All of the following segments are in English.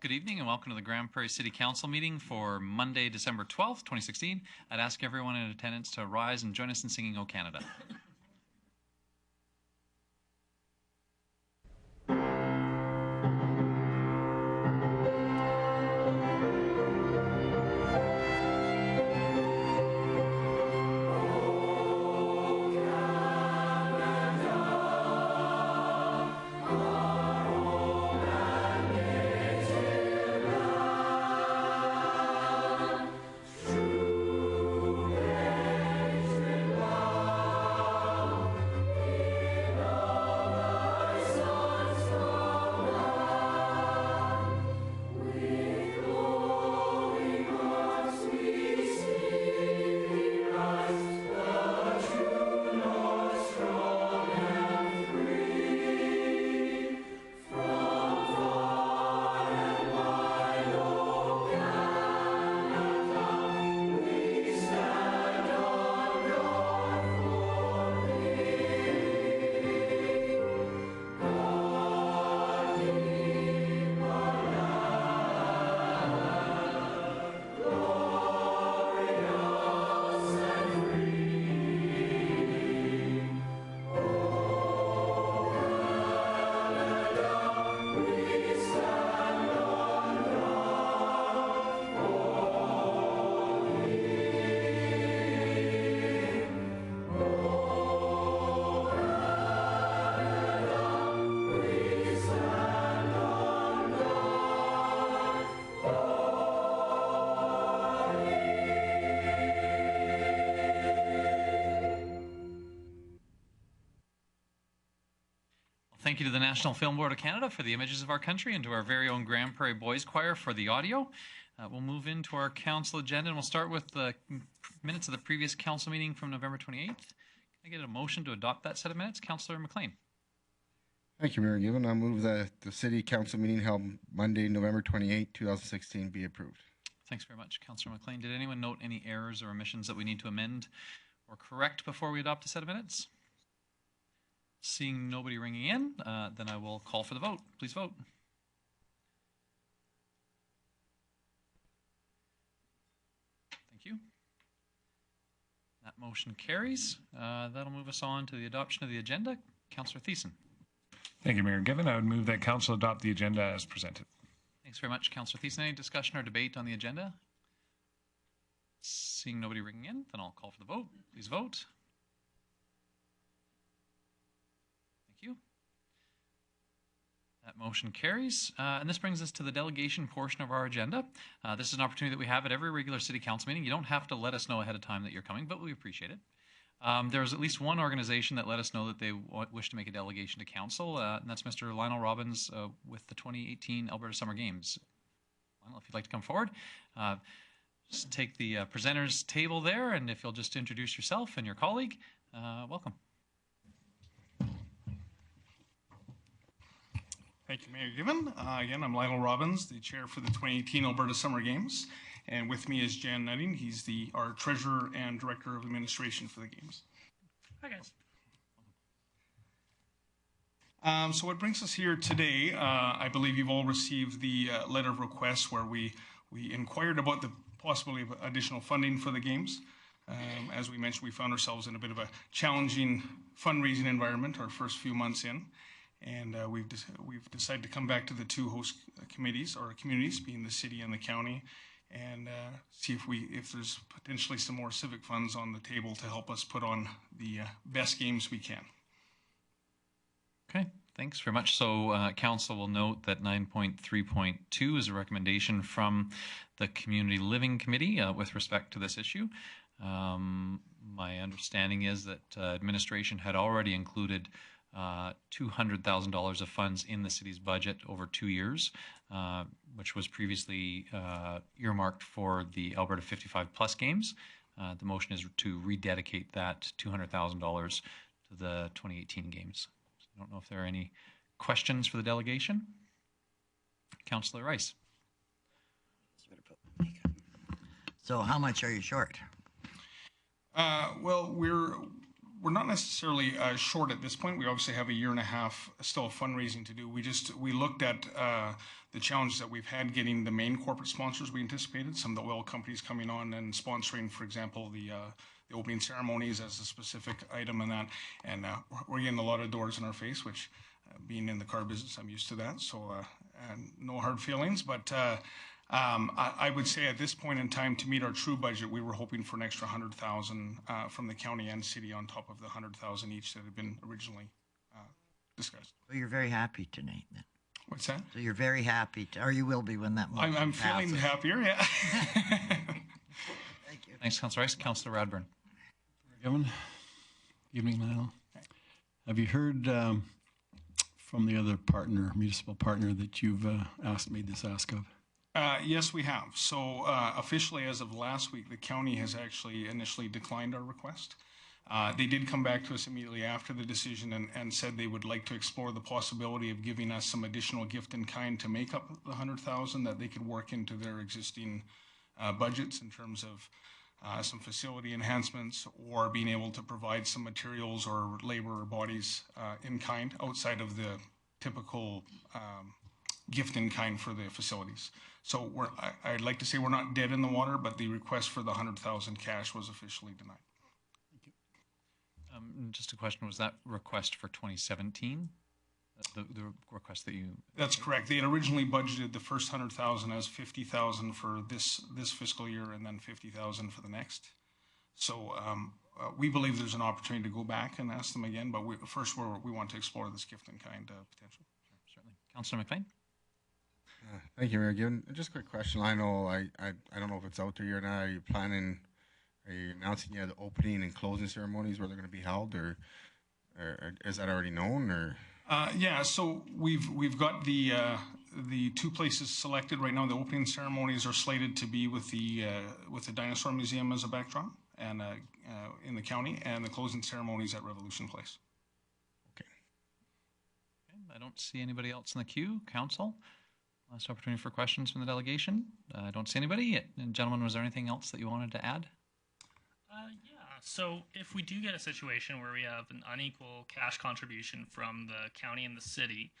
Good evening and welcome to the Grand Prairie City Council meeting for Monday, December 12th, 2016. I'd ask everyone in attendance to rise and join us in singing O Canada. Thank you to the National Film Board of Canada for the images of our country and to our very own Grand Prairie Boys Choir for the audio. We'll move into our council agenda and we'll start with the minutes of the previous council meeting from November 28th. Can I get a motion to adopt that set of minutes? Councillor McLean. Thank you, Mayor Given. I move that the City Council meeting held Monday, November 28, 2016 be approved. Thanks very much, Councillor McLean. Did anyone note any errors or omissions that we need to amend or correct before we adopt a set of minutes? Seeing nobody ringing in, then I will call for the vote. Please vote. Thank you. That motion carries. That'll move us on to the adoption of the agenda. Councillor Thiessen. Thank you, Mayor Given. I would move that Council adopt the agenda as presented. Thanks very much, Councillor Thiessen. Any discussion or debate on the agenda? Seeing nobody ringing in, then I'll call for the vote. Please vote. That motion carries. And this brings us to the delegation portion of our agenda. This is an opportunity that we have at every regular city council meeting. You don't have to let us know ahead of time that you're coming, but we appreciate it. There's at least one organization that let us know that they wish to make a delegation to council, and that's Mr. Lionel Robbins with the 2018 Alberta Summer Games. Lionel, if you'd like to come forward, just take the presenters table there, and if you'll just introduce yourself and your colleague, welcome. Thank you, Mayor Given. Again, I'm Lionel Robbins, the chair for the 2018 Alberta Summer Games. And with me is Jan Nutting. He's our treasurer and director of administration for the games. Hi, guys. So what brings us here today, I believe you've all received the letter of request where we inquired about the possibility of additional funding for the games. As we mentioned, we found ourselves in a bit of a challenging fundraising environment our first few months in. And we've decided to come back to the two host committees or communities, being the city and the county, and see if there's potentially some more civic funds on the table to help us put on the best games we can. Okay, thanks very much. So council will note that 9.3.2 is a recommendation from the Community Living Committee with respect to this issue. My understanding is that administration had already included $200,000 of funds in the city's budget over 2 years, which was previously earmarked for the Alberta 55 Plus games. The motion is to rededicate that $200,000 to the 2018 games. So I don't know if there are any questions for the delegation. Councillor Rice. So how much are you short? Well, we're not necessarily short at this point. We obviously have a year and a half still of fundraising to do. We looked at the challenges that we've had getting the main corporate sponsors we anticipated, some of the oil companies coming on and sponsoring, for example, the opening ceremonies as a specific item and that. And we're getting a lot of doors in our face, which being in the car business, I'm used to that. So no hard feelings, but I would say at this point in time, to meet our true budget, we were hoping for an extra 100,000 from the county and city on top of the 100,000 each that had been originally discussed. So you're very happy tonight then? What's that? So you're very happy, or you will be when that motion I'm feeling passes. happier, yeah. Thank you. Thanks, Councillor Rice. Councillor Radburn. Given. Evening, Lionel. Have you heard from the other partner, municipal partner, that you've made this ask of? Yes, we have. So officially, as of last week, the county has actually initially declined our request. They did come back to us immediately after the decision and said they would like to explore the possibility of giving us some additional gift in kind to make up the 100,000 that they could work into their existing budgets in terms of some facility enhancements or being able to provide some materials or labor or bodies in kind outside of the typical gift in kind for the facilities. So I'd like to say we're not dead in the water, but the request for the 100,000 cash was officially denied. Just a question, was that request for 2017? The request that you... That's correct. They had originally budgeted the first 100,000 as 50,000 for this fiscal year and then 50,000 for the next. So we believe there's an opportunity to go back and ask them again, but first we want to explore this gift in kind potential. Certainly. Councillor McLean? Thank you, Mayor Given. Just a quick question. I know I don't know if it's out there yet or not. Are you announcing the opening and closing ceremonies where they're going to be held, or is that already known? Or yeah, so we've got the two places selected right now. The opening ceremonies are slated to be with the Dinosaur Museum as a backdrop, and in the county, and the closing ceremonies at Revolution Place. okay. I don't see anybody else in the queue. Council? Last opportunity for questions from the delegation. I don't see anybody. And gentlemen, was there anything else that you wanted to add? Yeah, so if we do get a situation where we have an unequal cash contribution from the county and the city,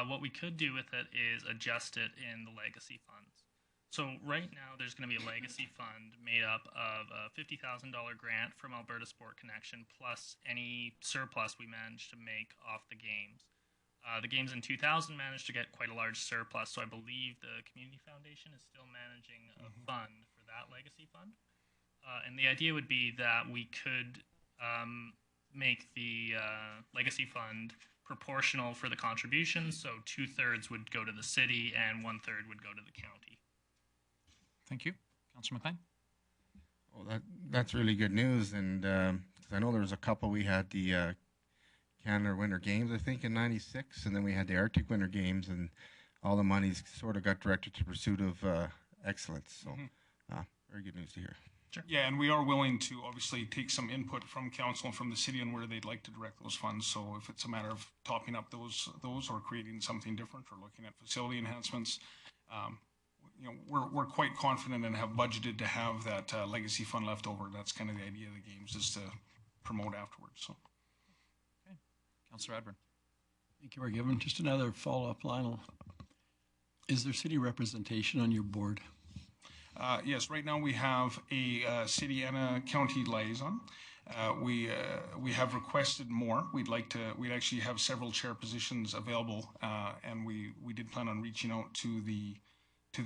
what we could do with it is adjust it in the legacy funds. So right now there's going to be a legacy fund made up of a $50,000 grant from Alberta Sport Connection plus any surplus we manage to make off the games. The games in 2000 managed to get quite a large surplus, so I believe the Community Foundation is still managing a fund for that legacy fund. And the idea would be that we could make the legacy fund proportional for the contributions, so 2/3 would go to the city and 1/3 would go to the county. Thank you. Councillor McLean? Well, that's really good news, and 'cause I know there was a couple. We had the Canada Winter Games, I think, in '96, and then we had the Arctic Winter Games, and all the monies sort of got directed to pursuit of excellence. So, very good news to hear. Sure. Yeah, and we are willing to obviously take some input from council and from the city on where they'd like to direct those funds. So if it's a matter of topping up those or creating something different or looking at facility enhancements, we're quite confident and have budgeted to have that legacy fund left over. That's kind of the idea of the games, is to promote afterwards. So. Councillor Radburn? Thank you, Mayor Given. Just another follow-up, Lionel. Is there city representation on your board? Yes, right now we have a city and a county liaison. We have requested more. We'd actually have several chair positions available, and we did plan on reaching out to the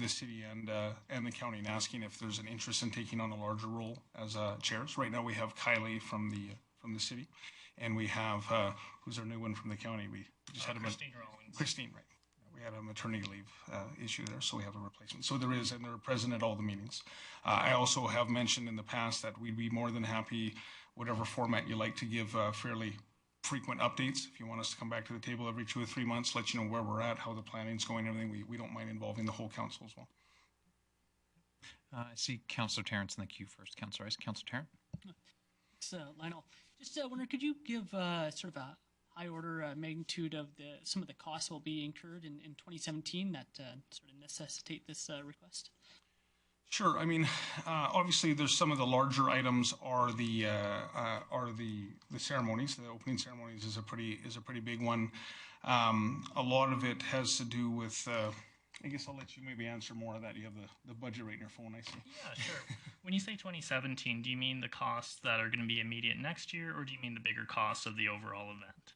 city and the county and asking if there's an interest in taking on a larger role as chairs. Right now we have Kylie from the city, and we have who's our new one from the county. We just had Christine Rawlings. Christine, right? We had a maternity leave issue there, so we have a replacement. So there is, and they're present at all the meetings. I also have mentioned in the past that we'd be more than happy, whatever format you like, to give fairly frequent updates. If you want us to come back to the table every 2 or 3 months, let you know where we're at, how the planning's going, everything, we don't mind involving the whole council as well. I see Councillor Terrence in the queue first. Councillor Rice. Councillor Tarrant? Thanks, Lionel. Just wonder, could you give sort of a high order magnitude of some of the costs will be incurred in 2017 that sort of necessitate this request? Sure. I mean, obviously, there's some of the larger items are the ceremonies. The opening ceremonies is a pretty big one. A lot of it has to do with. I guess I'll let you maybe answer more of that. You have the budget right in your phone, I see. Yeah, sure. When you say 2017, do you mean the costs that are going to be immediate next year, or do you mean the bigger costs of the overall event?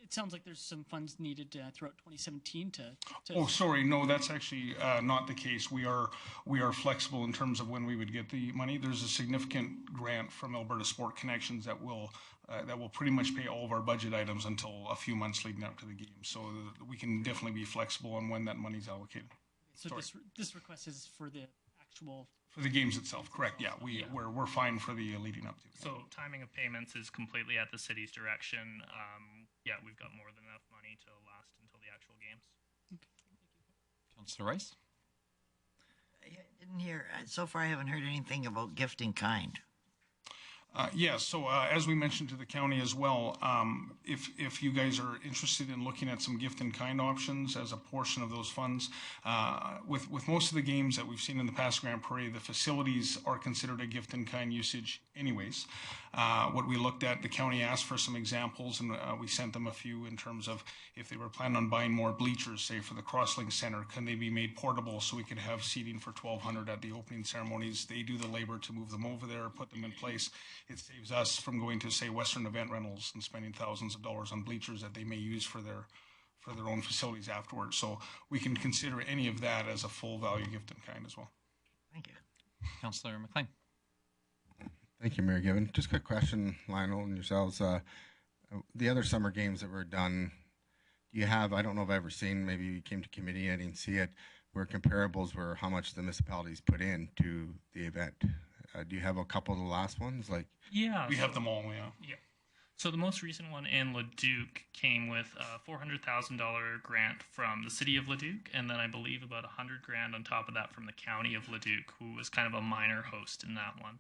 It sounds like there's some funds needed throughout 2017 to Oh, sorry. No, that's actually not the case. We are flexible in terms of when we would get the money. There's a significant grant from Alberta Sport Connections that will pretty much pay all of our budget items until a few months leading up to the game. So we can definitely be flexible on when that money's allocated. So this request is for the actual. For the games itself, correct? Yeah, we're fine for the leading up to. So timing of payments is completely at the city's direction. Yeah, we've got more than enough money to last until the actual games. Councillor Rice? I didn't hear, so far I haven't heard anything about gift in kind. Yes, so as we mentioned to the county as well, if you guys are interested in looking at some gift in kind options as a portion of those funds, with most of the games that we've seen in the past Grand Prairie, the facilities are considered a gift in kind usage anyways. What we looked at, the county asked for some examples, and we sent them a few in terms of if they were planning on buying more bleachers, say for the Crosslink Center, can they be made portable so we could have seating for 1,200 at the opening ceremonies? They do the labor to move them over there, put them in place. It saves us from going to, say, Western Event Rentals and spending thousands of dollars on bleachers that they may use for their own facilities afterwards. So we can consider any of that as a full value gift in kind as well. Thank you. Councillor McLean? Thank you, Mayor Given. Just a quick question, Lionel and yourselves. The other summer games that were done, do you have, I don't know if I've ever seen, maybe you came to committee, I didn't see it, where comparables were how much the municipalities put into the event. Do you have a couple of the last ones? Like, Yeah. We have them all, yeah. Yeah. So the most recent one in Leduc came with a $400,000 grant from the city of Leduc, and then I believe about $100,000 on top of that from the county of Leduc, who was kind of a minor host in that one.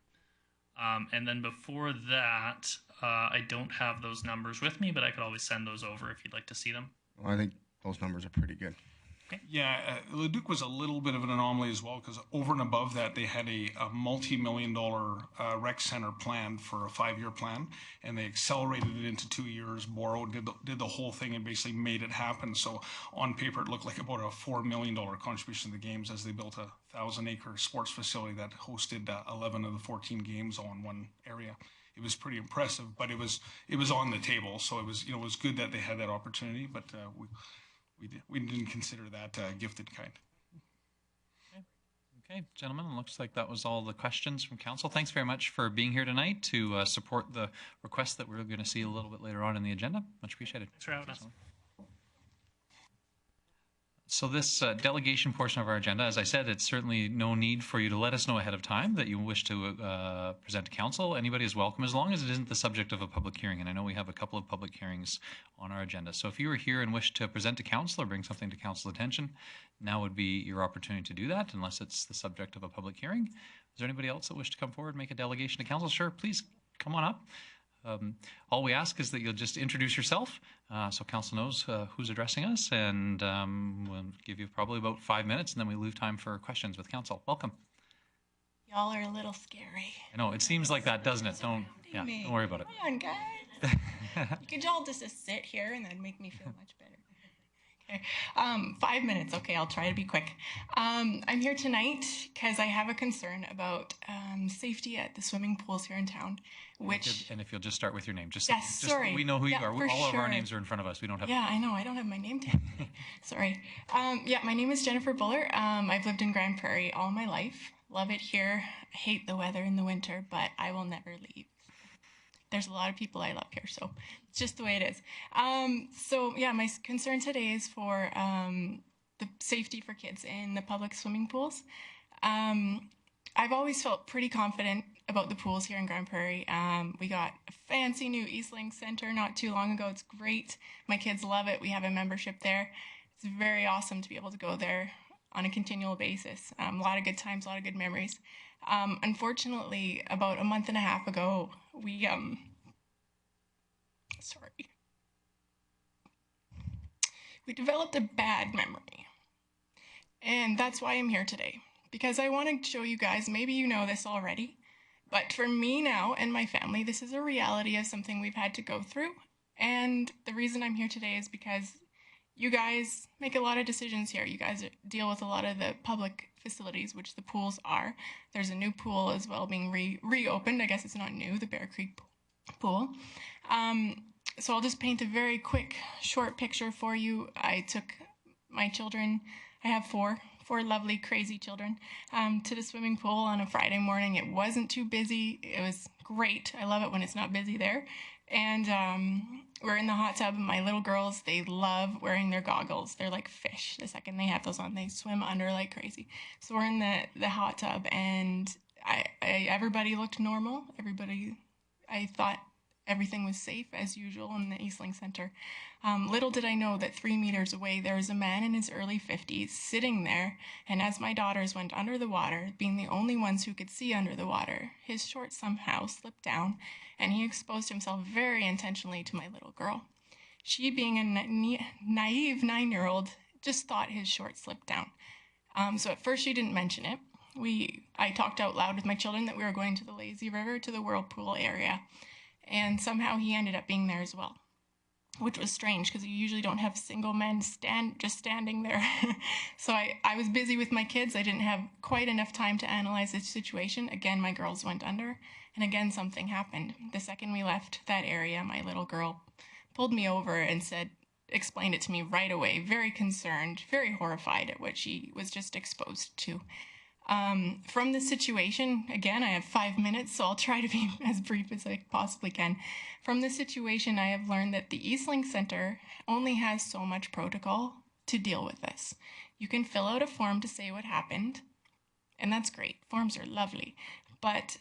And then before that, I don't have those numbers with me, but I could always send those over if you'd like to see them. well, I think those numbers are pretty good. Yeah, Leduc was a little bit of an anomaly as well because over and above that, they had a multi-million-dollar rec center planned for a 5-year plan, and they accelerated it into 2 years. Boro did the whole thing and basically made it happen. So on paper, it looked like about a $4 million contribution to the games as they built a 1,000-acre sports facility that hosted 11 of the 14 games all in one area. It was pretty impressive, but it was on the table, so it was good that they had that opportunity, but we didn't consider that gifted kind. Okay, gentlemen, it looks like that was all the questions from council. Thanks very much for being here tonight to support the request that we're going to see a little bit later on in the agenda. Much appreciated. Thanks for having us. So this delegation portion of our agenda, as I said, it's certainly no need for you to let us know ahead of time that you wish to present to council. Anybody is welcome as long as it isn't the subject of a public hearing. And I know we have a couple of public hearings on our agenda. So if you are here and wish to present to council or bring something to council attention, now would be your opportunity to do that unless it's the subject of a public hearing. Is there anybody else that wish to come forward and make a delegation to council? Sure, please come on up. All we ask is that you'll just introduce yourself so council knows who's addressing us, and we'll give you probably about 5 minutes, and then we leave time for questions with council. Welcome. Y'all are a little scary. I know, it seems like that, doesn't it? Don't worry about it. Come on, guys. You could all just sit here and then make me feel much better. Okay. 5 minutes. Okay, I'll try to be quick. I'm here tonight because I have a concern about safety at the swimming pools here in town. And if you'll just start with your name. Just sorry. We know who you are. All of our sure. names are in front of us. We don't have. Yeah, I know. I don't have my name tag. Sorry. My name is Jennifer Buller. I've lived in Grand Prairie all my life. Love it here. I hate the weather in the winter, but I will never leave. There's a lot of people I love here, so it's just the way it is. My concern today is for the safety for kids in the public swimming pools. I've always felt pretty confident about the pools here in Grand Prairie. We got a fancy new Eastlink Center not too long ago. It's great. My kids love it. We have a membership there. It's very awesome to be able to go there on a continual basis. A lot of good times, a lot of good memories. Unfortunately, about a month and a half ago, we developed a bad memory. And that's why I'm here today. because I want to show you guys, maybe you know this already, but for me now and my family, this is a reality of something we've had to go through. And the reason I'm here today is because you guys make a lot of decisions here. You guys deal with a lot of the public facilities, which the pools are. There's a new pool as well being reopened. I guess it's not new, the Bear Creek pool. So I'll just paint a very quick, short picture for you. I took my children, I have four lovely, crazy children, to the swimming pool on a Friday morning. It wasn't too busy. It was great. I love it when it's not busy there. And we're in the hot tub, and my little girls, they love wearing their goggles. They're like fish. The second they have those on, they swim under like crazy. So we're in the hot tub, and everybody looked normal. I thought everything was safe as usual in the Eastlink Center. Little did I know that 3 meters away, there was a man in his early 50s sitting there, and as my daughters went under the water, being the only ones who could see under the water, his shorts somehow slipped down, and he exposed himself very intentionally to my little girl. She, being a naive 9-year-old, just thought his shorts slipped down. So at first she didn't mention it. I talked out loud with my children that we were going to the lazy river, to the whirlpool area, and somehow he ended up being there as well, which was strange because you usually don't have single men just standing there. So I was busy with my kids. I didn't have quite enough time to analyze the situation. Again, my girls went under, and again, something happened. The second we left that area, my little girl pulled me over and explained it to me right away, very concerned, very horrified at what she was just exposed to. From the situation, again, I have 5 minutes, so I'll try to be as brief as I possibly can. From the situation, I have learned that the Eastlink Center only has so much protocol to deal with this. You can fill out a form to say what happened, and that's great. Forms are lovely. But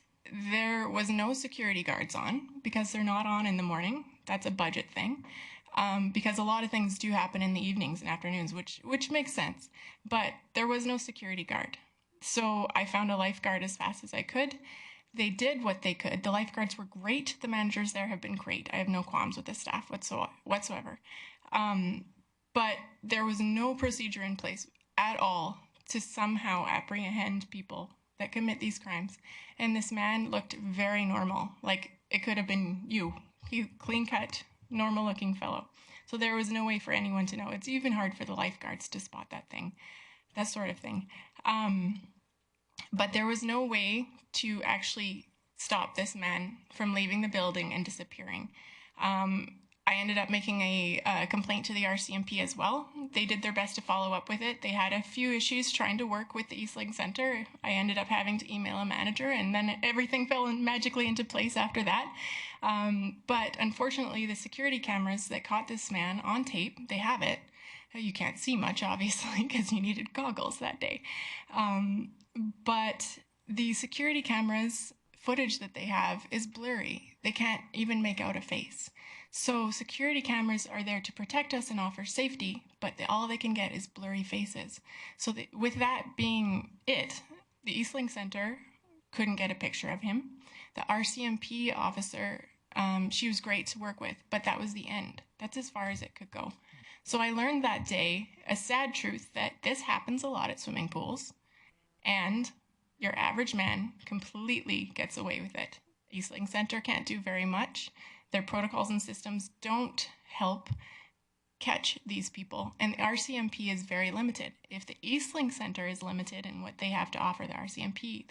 there was no security guards on, because they're not on in the morning. That's a budget thing. Because a lot of things do happen in the evenings and afternoons, which makes sense. But there was no security guard. So I found a lifeguard as fast as I could. They did what they could. The lifeguards were great. The managers there have been great. I have no qualms with the staff whatsoever. But there was no procedure in place at all to somehow apprehend people that commit these crimes. And this man looked very normal, like it could have been you. He clean-cut, normal-looking fellow. So there was no way for anyone to know. It's even hard for the lifeguards to spot that sort of thing. But there was no way to actually stop this man from leaving the building and disappearing. I ended up making a complaint to the RCMP as well. They did their best to follow up with it. They had a few issues trying to work with the Eastlink Center. I ended up having to email a manager, and then everything fell magically into place after that. But unfortunately, the security cameras that caught this man on tape, they have it. You can't see much, obviously, because you needed goggles that day. But the security cameras footage that they have is blurry. They can't even make out a face. So security cameras are there to protect us and offer safety, but all they can get is blurry faces. So with that being it, the Eastlink Center couldn't get a picture of him. The RCMP officer, she was great to work with, but that was the end. That's as far as it could go. So I learned that day a sad truth that this happens a lot at swimming pools, and your average man completely gets away with it. Eastlink Center can't do very much. Their protocols and systems don't help catch these people, and the RCMP is very limited. If the Eastlink Center is limited in what they have to offer the RCMP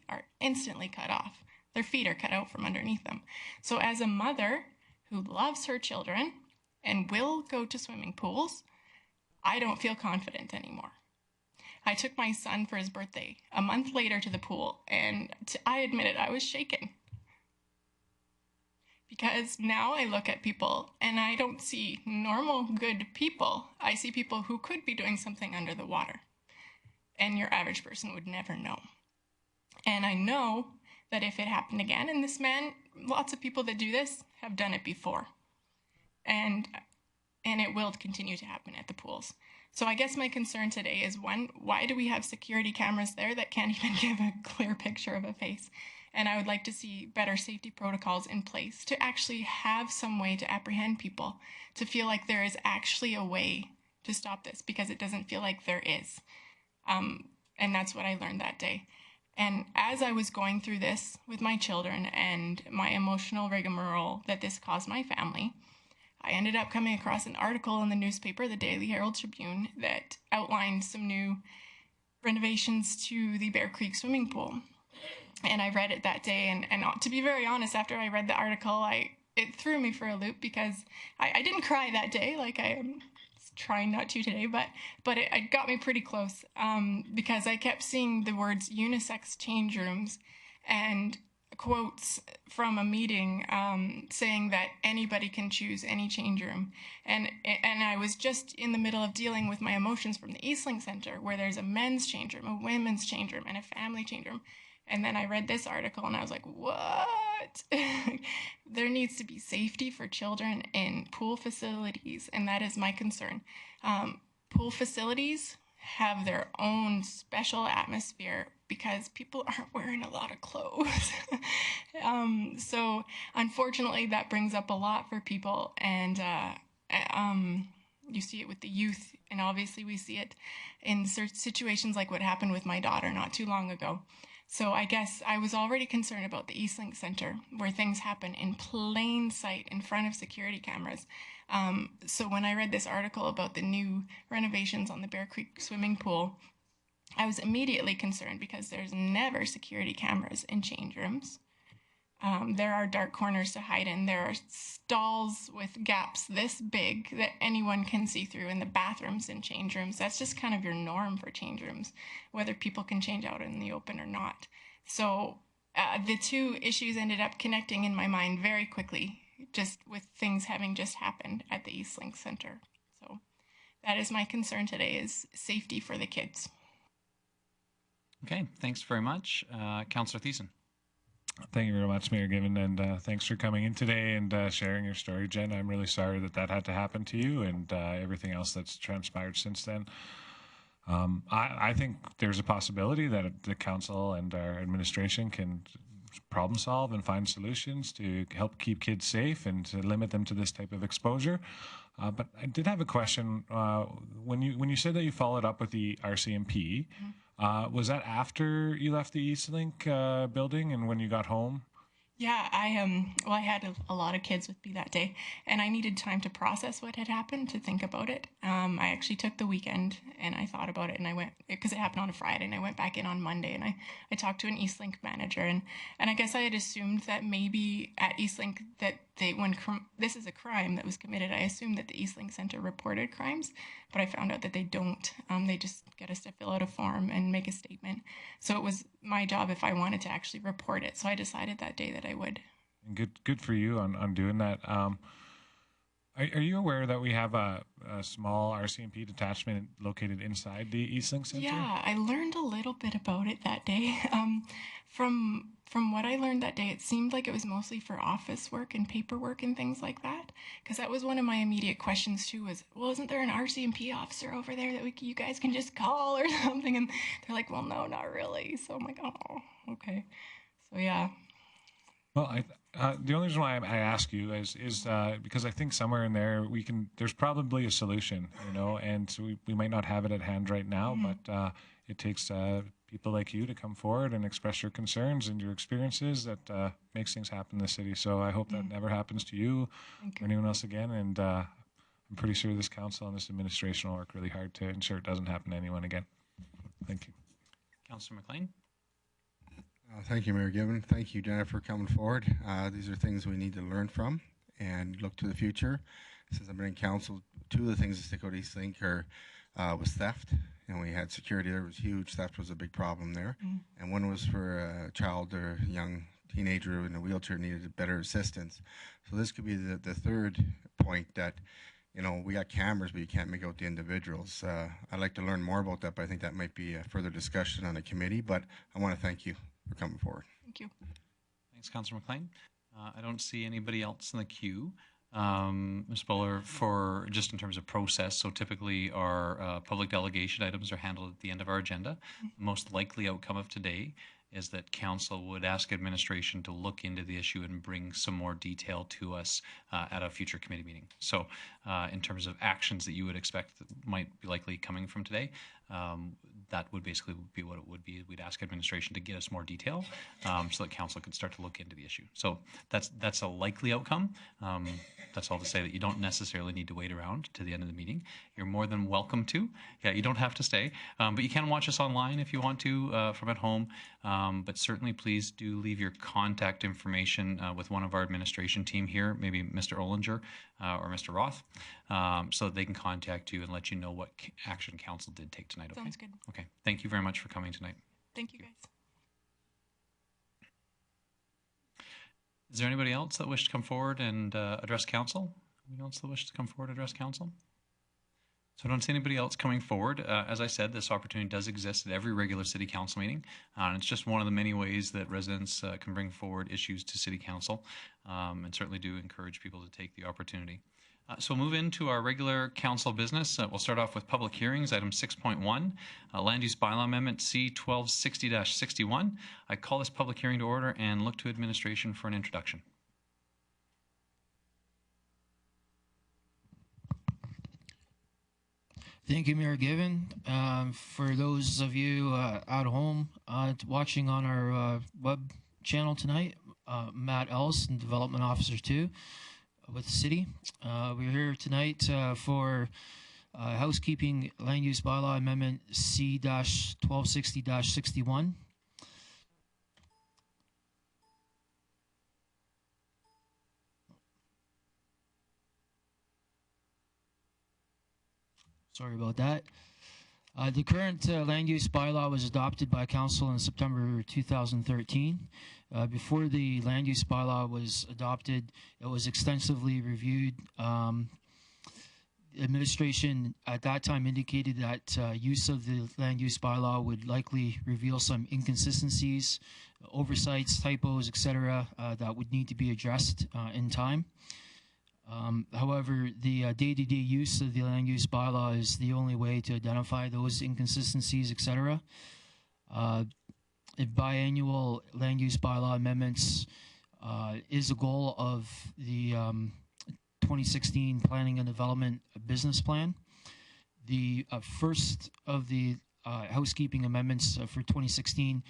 are instantly cut off. Their feet are cut out from underneath them. So as a mother who loves her children and will go to swimming pools, I don't feel confident anymore. I took my son for his birthday a month later to the pool, and I admit it, I was shaken. Because now I look at people and I don't see normal, good people. I see people who could be doing something under the water. And your average person would never know. And I know that if it happened again, and this man, lots of people that do this have done it before. And it will continue to happen at the pools. So I guess my concern today is, one, why do we have security cameras there that can't even give a clear picture of a face? And I would like to see better safety protocols in place to actually have some way to apprehend people, to feel like there is actually a way to stop this, because it doesn't feel like there is. And that's what I learned that day. And as I was going through this with my children and my emotional rigmarole that this caused my family, I ended up coming across an article in the newspaper, the Daily Herald Tribune, that outlined some new renovations to the Bear Creek swimming pool. And I read it that day, and to be very honest, after I read the article, it threw me for a loop because I didn't cry that day, like I am trying not to today, but it got me pretty close because I kept seeing the words unisex change rooms and quotes from a meeting saying that anybody can choose any change room. And I was just in the middle of dealing with my emotions from the Eastlink Center, where there's a men's change room, a women's change room, and a family change room. And then I read this article and I was like, what? There needs to be safety for children in pool facilities, and that is my concern. Pool facilities have their own special atmosphere because people aren't wearing a lot of clothes. So unfortunately, that brings up a lot for people, and you see it with the youth, and obviously we see it in situations like what happened with my daughter not too long ago. So I guess I was already concerned about the Eastlink Center, where things happen in plain sight in front of security cameras. So when I read this article about the new renovations on the Bear Creek swimming pool, I was immediately concerned because there's never security cameras in change rooms. There are dark corners to hide in. There are stalls with gaps this big that anyone can see through in the bathrooms and change rooms. That's just kind of your norm for change rooms, whether people can change out in the open or not. So the two issues ended up connecting in my mind very quickly, just with things having just happened at the Eastlink Center. So that is my concern today, is safety for the kids. Okay, thanks very much. Councillor Thiessen. Thank you very much, Mayor Given, and thanks for coming in today and sharing your story, Jen. I'm really sorry that had to happen to you and everything else that's transpired since then. I think there's a possibility that the council and our administration can problem solve and find solutions to help keep kids safe and to limit them to this type of exposure. But I did have a question. When you said that you followed up with the RCMP, was that after you left the Eastlink building and when you got home? Yeah, I had a lot of kids with me that day, and I needed time to process what had happened, to think about it. I actually took the weekend and I thought about it, and I went, because it happened on a Friday, and I went back in on Monday, and I talked to an Eastlink manager, and I guess I had assumed that maybe at Eastlink that this is a crime that was committed, I assumed that the Eastlink Center reported crimes, but I found out that they don't. They just get us to fill out a form and make a statement. So it was my job if I wanted to actually report it. So I decided that day that I would. Good for you on doing that. Are you aware that we have a small RCMP detachment located inside the Eastlink Center? Yeah, I learned a little bit about it that day. From what I learned that day, it seemed like it was mostly for office work and paperwork and things like that. Because that was one of my immediate questions too, was, well, isn't there an RCMP officer over there that you guys can just call or something? And they're like, well, no, not really. So I'm like, oh, okay. So yeah. Well, the only reason why I ask you is because I think somewhere in there there's probably a solution, and so we might not have it at hand right now, but it takes people like you to come forward and express your concerns and your experiences that makes things happen in the city. So I hope that never happens to you or anyone else again, and I'm pretty sure this council and this administration will work really hard to ensure it doesn't happen to anyone again. Thank you. Councillor McLean. Thank you, Mayor Given. Thank you, Jennifer, for coming forward. These are things we need to learn from and look to the future. Since I've been in council, two of the things that stick out Eastlink was theft. We had security there. It was huge. Theft was a big problem there. And one was for a child or a young teenager in a wheelchair needed better assistance. So this could be the third point that, we got cameras, but you can't make out the individuals. I'd like to learn more about that, but I think that might be a further discussion on the committee. But I want to thank you for coming forward. Thank you. Thanks, Councillor McLean. I don't see anybody else in the queue. Ms. Buller, for just in terms of process, so typically our public delegation items are handled at the end of our agenda. The most likely outcome of today is that council would ask administration to look into the issue and bring some more detail to us at a future committee meeting. So in terms of actions that you would expect that might be likely coming from today, that would basically be what it would be. We'd ask administration to get us more detail so that council could start to look into the issue. So that's a likely outcome. That's all to say that you don't necessarily need to wait around to the end of the meeting. You're more than welcome to. Yeah, you don't have to stay, but you can watch us online if you want to from at home. But certainly please do leave your contact information with one of our administration team here, maybe Mr. Ollinger or Mr. Roth, so that they can contact you and let you know what action council did take tonight. Okay? Sounds good. Okay. Thank you very much for coming tonight. Thank you, guys. Is there anybody else that wished to come forward and address council? Anybody else that wished to come forward and address council? So I don't see anybody else coming forward. As I said, this opportunity does exist at every regular city council meeting. And it's just one of the many ways that residents can bring forward issues to city council, and certainly do encourage people to take the opportunity. So we'll move into our regular council business. We'll start off with public hearings, item 6.1, Land Use Bylaw Amendment C1260-61. I call this public hearing to order and look to administration for an introduction. Thank you, Mayor Given. For those of you at home watching on our web channel tonight, Matt Ellison, Development Officer 2 with the city. We're here tonight for housekeeping land use bylaw amendment C-1260-61. Sorry about that. The current land use bylaw was adopted by council in September 2013. Before the land use bylaw was adopted, it was extensively reviewed. Administration at that time indicated that use of the land use bylaw would likely reveal some inconsistencies, oversights, typos, etc. That would need to be addressed in time. However, the day-to-day use of the land use bylaw is the only way to identify those inconsistencies, etc. Biannual land use bylaw amendments is a goal of the 2016 Planning and Development Business Plan. The first of the housekeeping amendments for 2016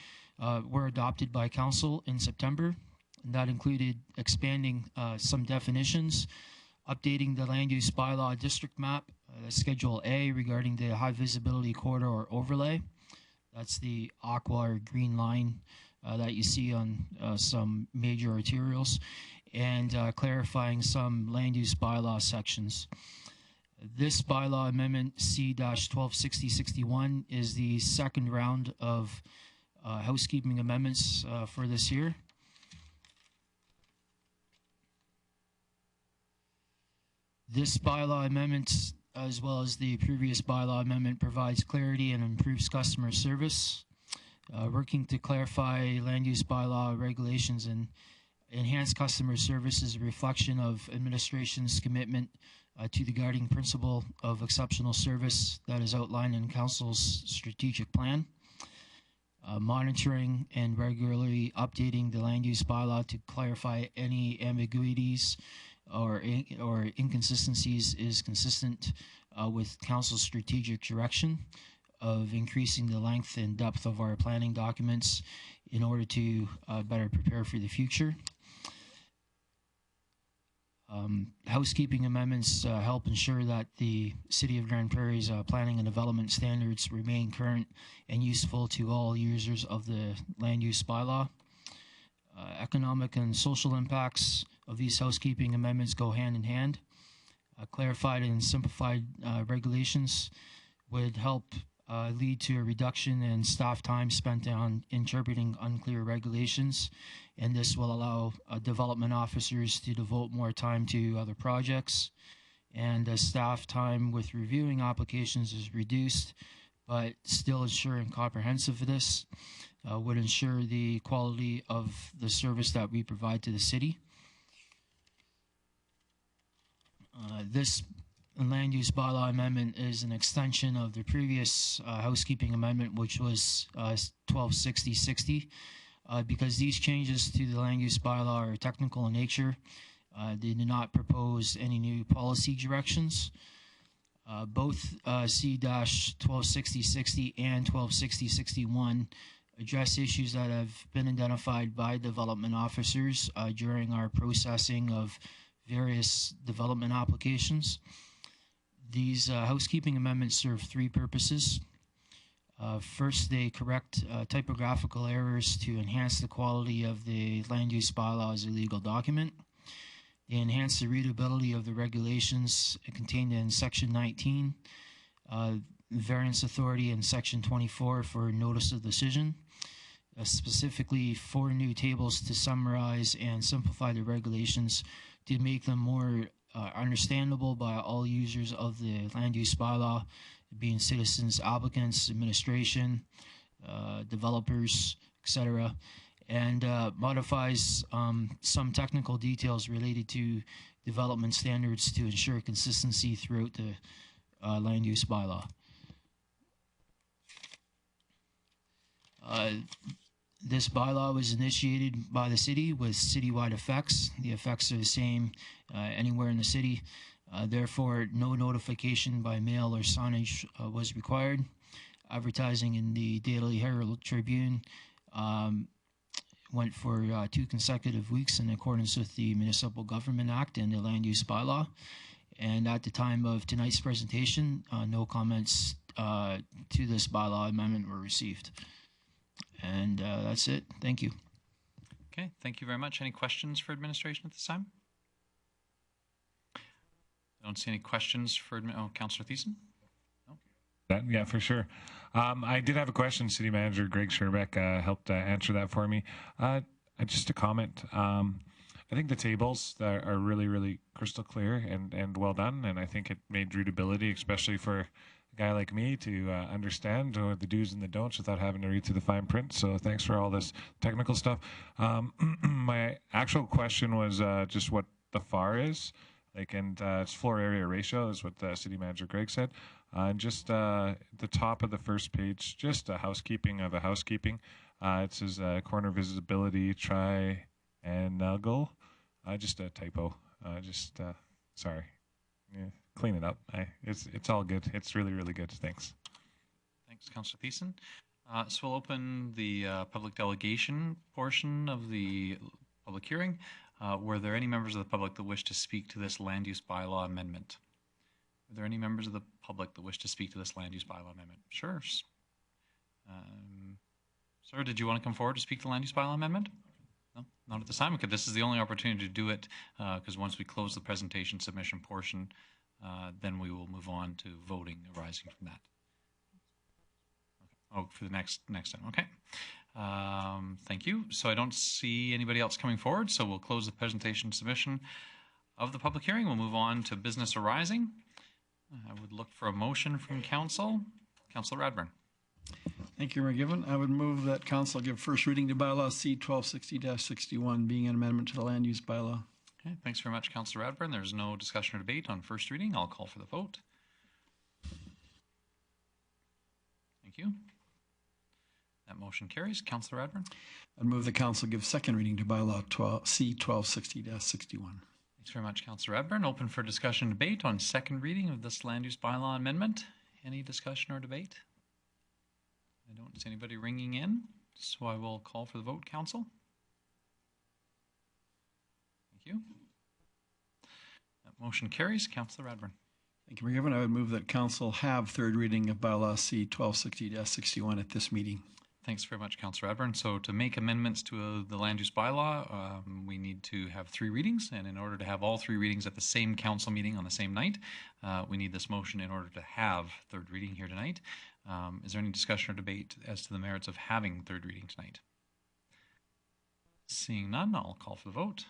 were adopted by council in September. And that included expanding some definitions, updating the land use bylaw district map, Schedule A regarding the high visibility corridor overlay. That's the aqua or green line that you see on some major arterials, and clarifying some land use bylaw sections. This bylaw amendment C-1260-61 is the second round of housekeeping amendments for this year. This bylaw amendment, as well as the previous bylaw amendment, provides clarity and improves customer service. Working to clarify land use bylaw regulations and enhance customer service is a reflection of administration's commitment to the guiding principle of exceptional service that is outlined in council's strategic plan. Monitoring and regularly updating the land use bylaw to clarify any ambiguities or inconsistencies is consistent with council's strategic direction of increasing the length and depth of our planning documents in order to better prepare for the future. Housekeeping amendments help ensure that the City of Grand Prairie's planning and development standards remain current and useful to all users of the land use bylaw. Economic and social impacts of these housekeeping amendments go hand in hand. Clarified and simplified regulations would help lead to a reduction in staff time spent on interpreting unclear regulations, and this will allow development officers to devote more time to other projects. And staff time with reviewing applications is reduced, but still ensuring comprehensiveness would ensure the quality of the service that we provide to the city. This land use bylaw amendment is an extension of the previous housekeeping amendment, which was 126060. Because these changes to the land use bylaw are technical in nature, they do not propose any new policy directions. Both C-126060 and 126061 address issues that have been identified by development officers during our processing of various development applications. These housekeeping amendments serve three purposes. First, they correct typographical errors to enhance the quality of the land use bylaw as a legal document. They enhance the readability of the regulations contained in Section 19, variance authority in Section 24 for notice of decision, specifically 4 new tables to summarize and simplify the regulations to make them more understandable by all users of the land use bylaw, being citizens, applicants, administration, developers, etc., and modifies some technical details related to development standards to ensure consistency throughout the land use bylaw. This bylaw was initiated by the city with citywide effects. The effects are the same anywhere in the city. Therefore, no notification by mail or signage was required. Advertising in the Daily Herald Tribune went for 2 consecutive weeks in accordance with the Municipal Government Act and the Land Use Bylaw. And at the time of tonight's presentation, no comments to this bylaw amendment were received. And that's it. Thank you. Okay, thank you very much. Any questions for administration at this time? I don't see any questions for Councillor Thiessen. No? Yeah, for sure. I did have a question. City Manager Greg Scherbeck helped answer that for me. Just a comment. I think the tables are really, really crystal clear and well done, and I think it made readability, especially for a guy like me, to understand the do's and the don'ts without having to read through the fine print. So thanks for all this technical stuff. My actual question was just what the FAR is. And it's floor area ratio is what City Manager Greg said. And just at the top of the first page, just a housekeeping of a housekeeping. It says corner visibility triangle. Just a typo. Sorry. Yeah, clean it up. It's all good. It's really, really good. Thanks. Thanks, Councillor Thiessen. So we'll open the public delegation portion of the public hearing. Were there any members of the public that wish to speak to this land use bylaw amendment? Are there any members of the public that wish to speak to this land use bylaw amendment? Sure. Sir, did you want to come forward to speak to the land use bylaw amendment? No, not at this time. Okay, this is the only opportunity to do it because once we close the presentation submission portion, then we will move on to voting arising from that. Okay. Oh, for the next time. Okay. Thank you. So I don't see anybody else coming forward, so we'll close the presentation submission of the public hearing. We'll move on to business arising. I would look for a motion from Council. Councillor Radburn. Thank you, Mayor Given. I would move that Council give first reading to bylaw C-1260-61, being an amendment to the land use bylaw. Okay, thanks very much, Councillor Radburn. There's no discussion or debate on first reading. I'll call for the vote. Thank you. That motion carries. Councillor Radburn. I'd move the Council give second reading to bylaw C-1260-61. Thanks very much, Councillor Radburn. Open for discussion and debate on second reading of this land use bylaw amendment. Any discussion or debate? I don't see anybody ringing in, so I will call for the vote, Council. Thank you. That motion carries. Councillor Radburn. Thank you, Mayor Given. I would move that Council have third reading of bylaw C-1260-61 at this meeting. Thanks very much, Councillor Radburn. So to make amendments to the land use bylaw, we need to have 3 readings. And in order to have all 3 readings at the same council meeting on the same night, we need this motion in order to have third reading here tonight. Is there any discussion or debate as to the merits of having third reading tonight? Seeing none, I'll call for the vote.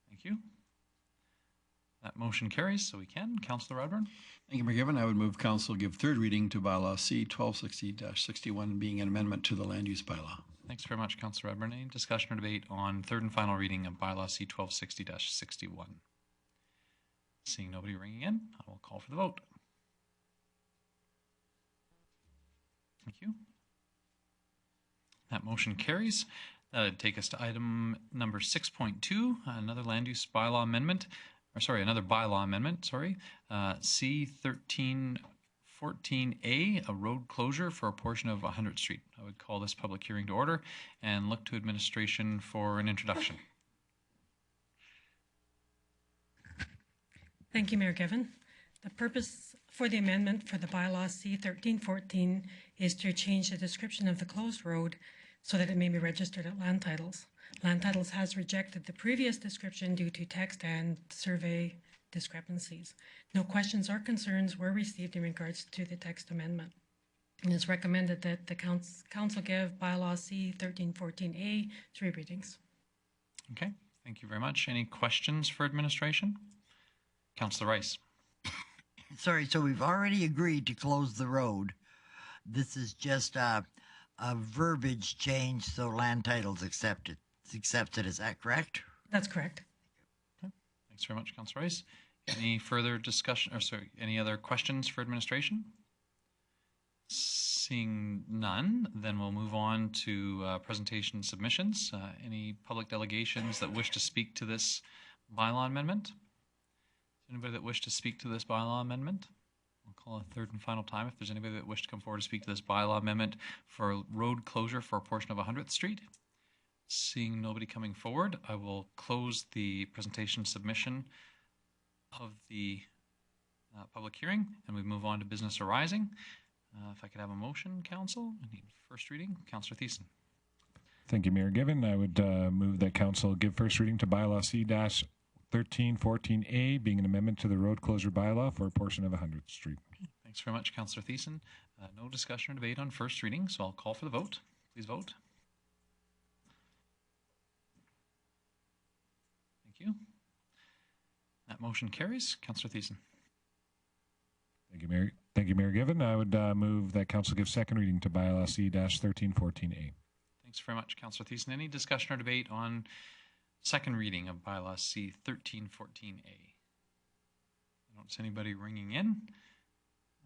Thank you. That motion carries, so we can. Councillor Radburn. Thank you, Mayor Given. I would move Council give third reading to bylaw C-1260-61, being an amendment to the land use bylaw. Thanks very much, Councillor Radburn. Any discussion or debate on third and final reading of bylaw C-1260-61? Seeing nobody ringing in, I will call for the vote. Thank you. That motion carries. That would take us to item number 6.2, another land use bylaw amendment, or sorry, another bylaw amendment, sorry. C1314A, a road closure for a portion of 100th Street. I would call this public hearing to order and look to administration for an introduction. Thank you, Mayor Given. The purpose for the amendment for the bylaw C1314 is to change the description of the closed road so that it may be registered at Land Titles. Land Titles has rejected the previous description due to text and survey discrepancies. No questions or concerns were received in regards to the text amendment. It is recommended that the council give bylaw C1314A 3 readings. Okay, thank you very much. Any questions for administration? Councillor Rice. Sorry, so we've already agreed to close the road. This is just a verbiage change, so Land Titles accepted. Is that correct? That's correct. Okay. Thanks very much, Councillor Rice. Any further discussion, or sorry, any other questions for administration? Seeing none, then we'll move on to presentation submissions. Any public delegations that wish to speak to this bylaw amendment? Anybody that wish to speak to this bylaw amendment? I'll call a third and final time if there's anybody that wish to come forward to speak to this bylaw amendment for a road closure for a portion of 100th Street. Seeing nobody coming forward, I will close the presentation submission of the public hearing, and we move on to business arising. If I could have a motion, Council. I need first reading. Councillor Thiessen. Thank you, Mayor Given. I would move that Council give first reading to bylaw C-1314A, being an amendment to the road closure bylaw for a portion of 100th Street. Thanks very much, Councillor Thiessen. No discussion or debate on first reading, so I'll call for the vote. Please vote. Thank you. That motion carries. Councillor Thiessen. Thank you, Mayor. Thank you, Mayor Given. I would move that Council give second reading to bylaw C-1314A. Thanks very much, Councillor Thiessen. Any discussion or debate on second reading of bylaw C-1314A? I don't see anybody ringing in.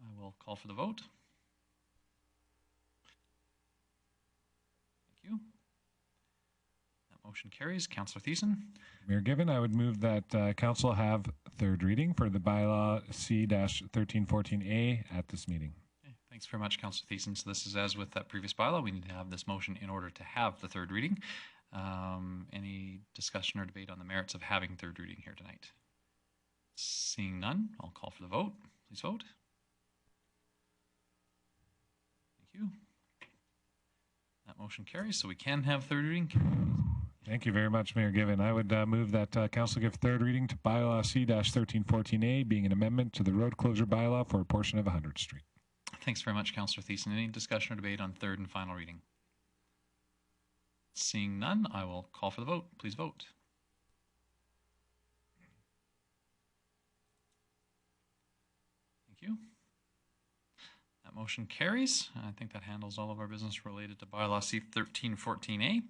I will call for the vote. Thank you. That motion carries. Councillor Thiessen. Mayor Given, I would move that Council have third reading for the bylaw C-1314A at this meeting. Okay, thanks very much, Councillor Thiessen. So this is as with that previous bylaw. We need to have this motion in order to have the third reading. Any discussion or debate on the merits of having third reading here tonight? Seeing none, I'll call for the vote. Please vote. Thank you. That motion carries, so we can have third reading. Thank you very much, Mayor Given. I would move that Council give third reading to bylaw C-1314A, being an amendment to the road closure bylaw for a portion of 100th Street. Thanks very much, Councillor Thiessen. Any discussion or debate on third and final reading? Seeing none, I will call for the vote. Please vote. Thank you. That motion carries. I think that handles all of our business related to bylaw C-1314A.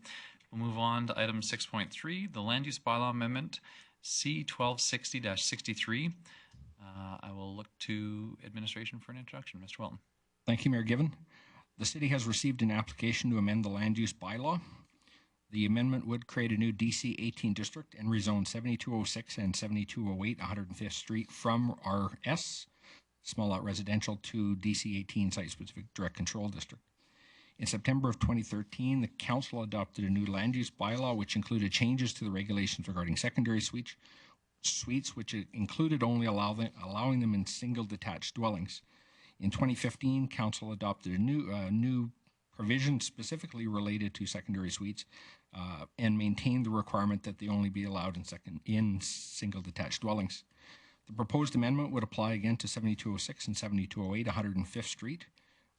We'll move on to item 6.3, the land use bylaw amendment C-1260-63. I will look to administration for an introduction. Mr. Welton. Thank you, Mayor Given. The city has received an application to amend the land use bylaw. The amendment would create a new DC 18 district and rezone 7206 and 7208 105th Street from RS, small lot residential, to DC 18 site-specific direct control district. In September of 2013, the council adopted a new land use bylaw which included changes to the regulations regarding secondary suites, which included only allowing them in single detached dwellings. In 2015, council adopted a new provision specifically related to secondary suites and maintained the requirement that they only be allowed in single detached dwellings. The proposed amendment would apply again to 7206 and 7208 105th Street,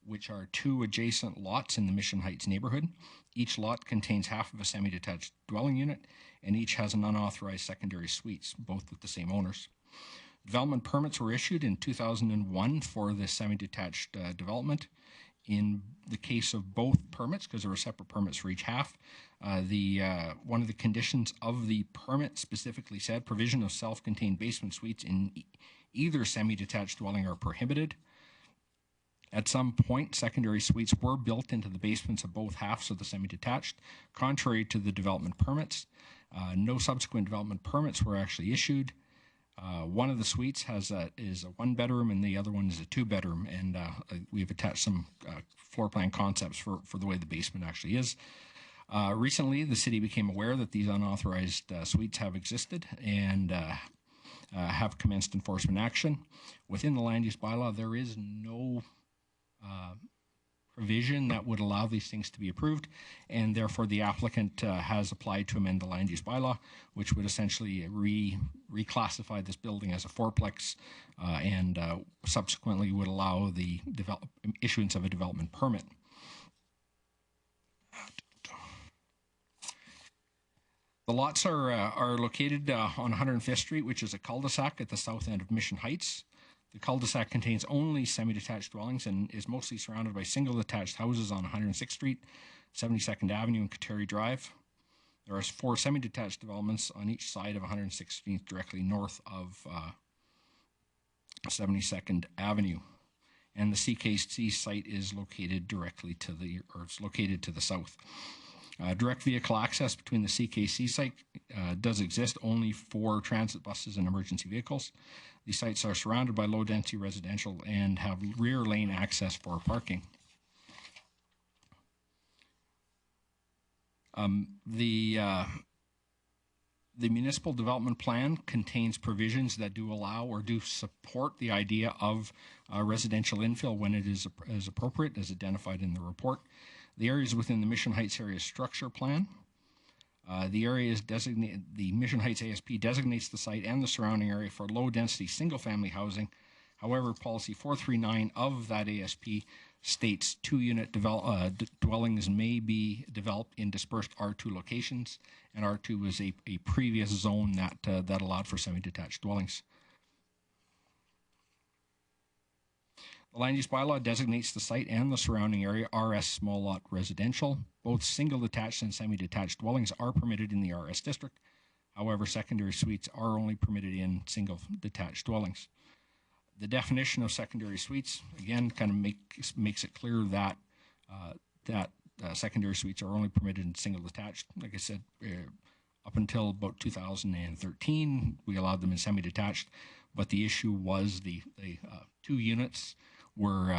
which are two adjacent lots in the Mission Heights neighborhood. Each lot contains half of a semi-detached dwelling unit, and each has an unauthorized secondary suites, both with the same owners. Development permits were issued in 2001 for the semi-detached development, In the case of both permits, because there were separate permits for each half, one of the conditions of the permit specifically said provision of self-contained basement suites in either semi-detached dwelling are prohibited. At some point, secondary suites were built into the basements of both halves of the semi-detached, contrary to the development permits. No subsequent development permits were actually issued. One of the suites is a one-bedroom and the other one is a two-bedroom, and we've attached some floor plan concepts for the way the basement actually is. Recently, the city became aware that these unauthorized suites have existed and have commenced enforcement action. Within the land use bylaw, there is no provision that would allow these things to be approved, and therefore the applicant has applied to amend the land use bylaw, which would essentially reclassify this building as a fourplex and subsequently would allow the issuance of a development permit. The lots are located on 105th Street, which is a cul-de-sac at the south end of Mission Heights. The cul-de-sac contains only semi-detached dwellings and is mostly surrounded by single detached houses on 106th Street, 72nd Avenue, and Kateri Drive. There are 4 semi-detached developments on each side of 106th Street directly north of 72nd Avenue. And the CKC site is located located to the south. Direct vehicle access between the CKC site does exist only for transit buses and emergency vehicles. These sites are surrounded by low-density residential and have rear lane access for parking. The municipal development plan contains provisions that do allow or do support the idea of residential infill when it is appropriate, as identified in the report. The areas within the Mission Heights area structure plan. The area is designated. The Mission Heights ASP designates the site and the surrounding area for low-density single-family housing. However, policy 439 of that ASP states 2-unit dwellings may be developed in dispersed R2 locations, and R2 was a previous zone that allowed for semi-detached dwellings. The land use bylaw designates the site and the surrounding area RS small lot residential. Both single detached and semi-detached dwellings are permitted in the RS district. However, secondary suites are only permitted in single detached dwellings. The definition of secondary suites, again, kind of makes it clear that secondary suites are only permitted in single detached. Like I said, up until about 2013, we allowed them in semi-detached, but the issue was the 2 units were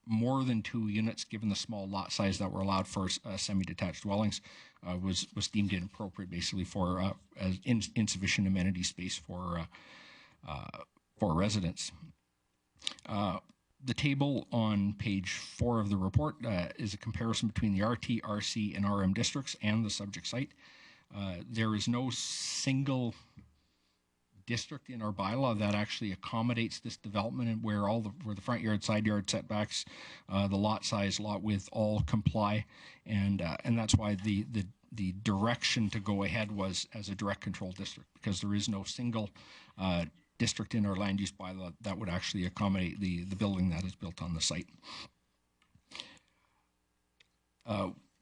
more than 2 units, given the small lot size that were allowed for semi-detached dwellings, was deemed inappropriate, basically for as insufficient amenity space for residents. The table on page 4 of the report is a comparison between the RT, RC, and RM districts and the subject site. There is no single district in our bylaw that actually accommodates this development, and where the front yard, side yard setbacks, the lot size, lot width all comply, and that's why the direction to go ahead was as a direct control district, because there is no single district in our land use bylaw that would actually accommodate the building that is built on the site.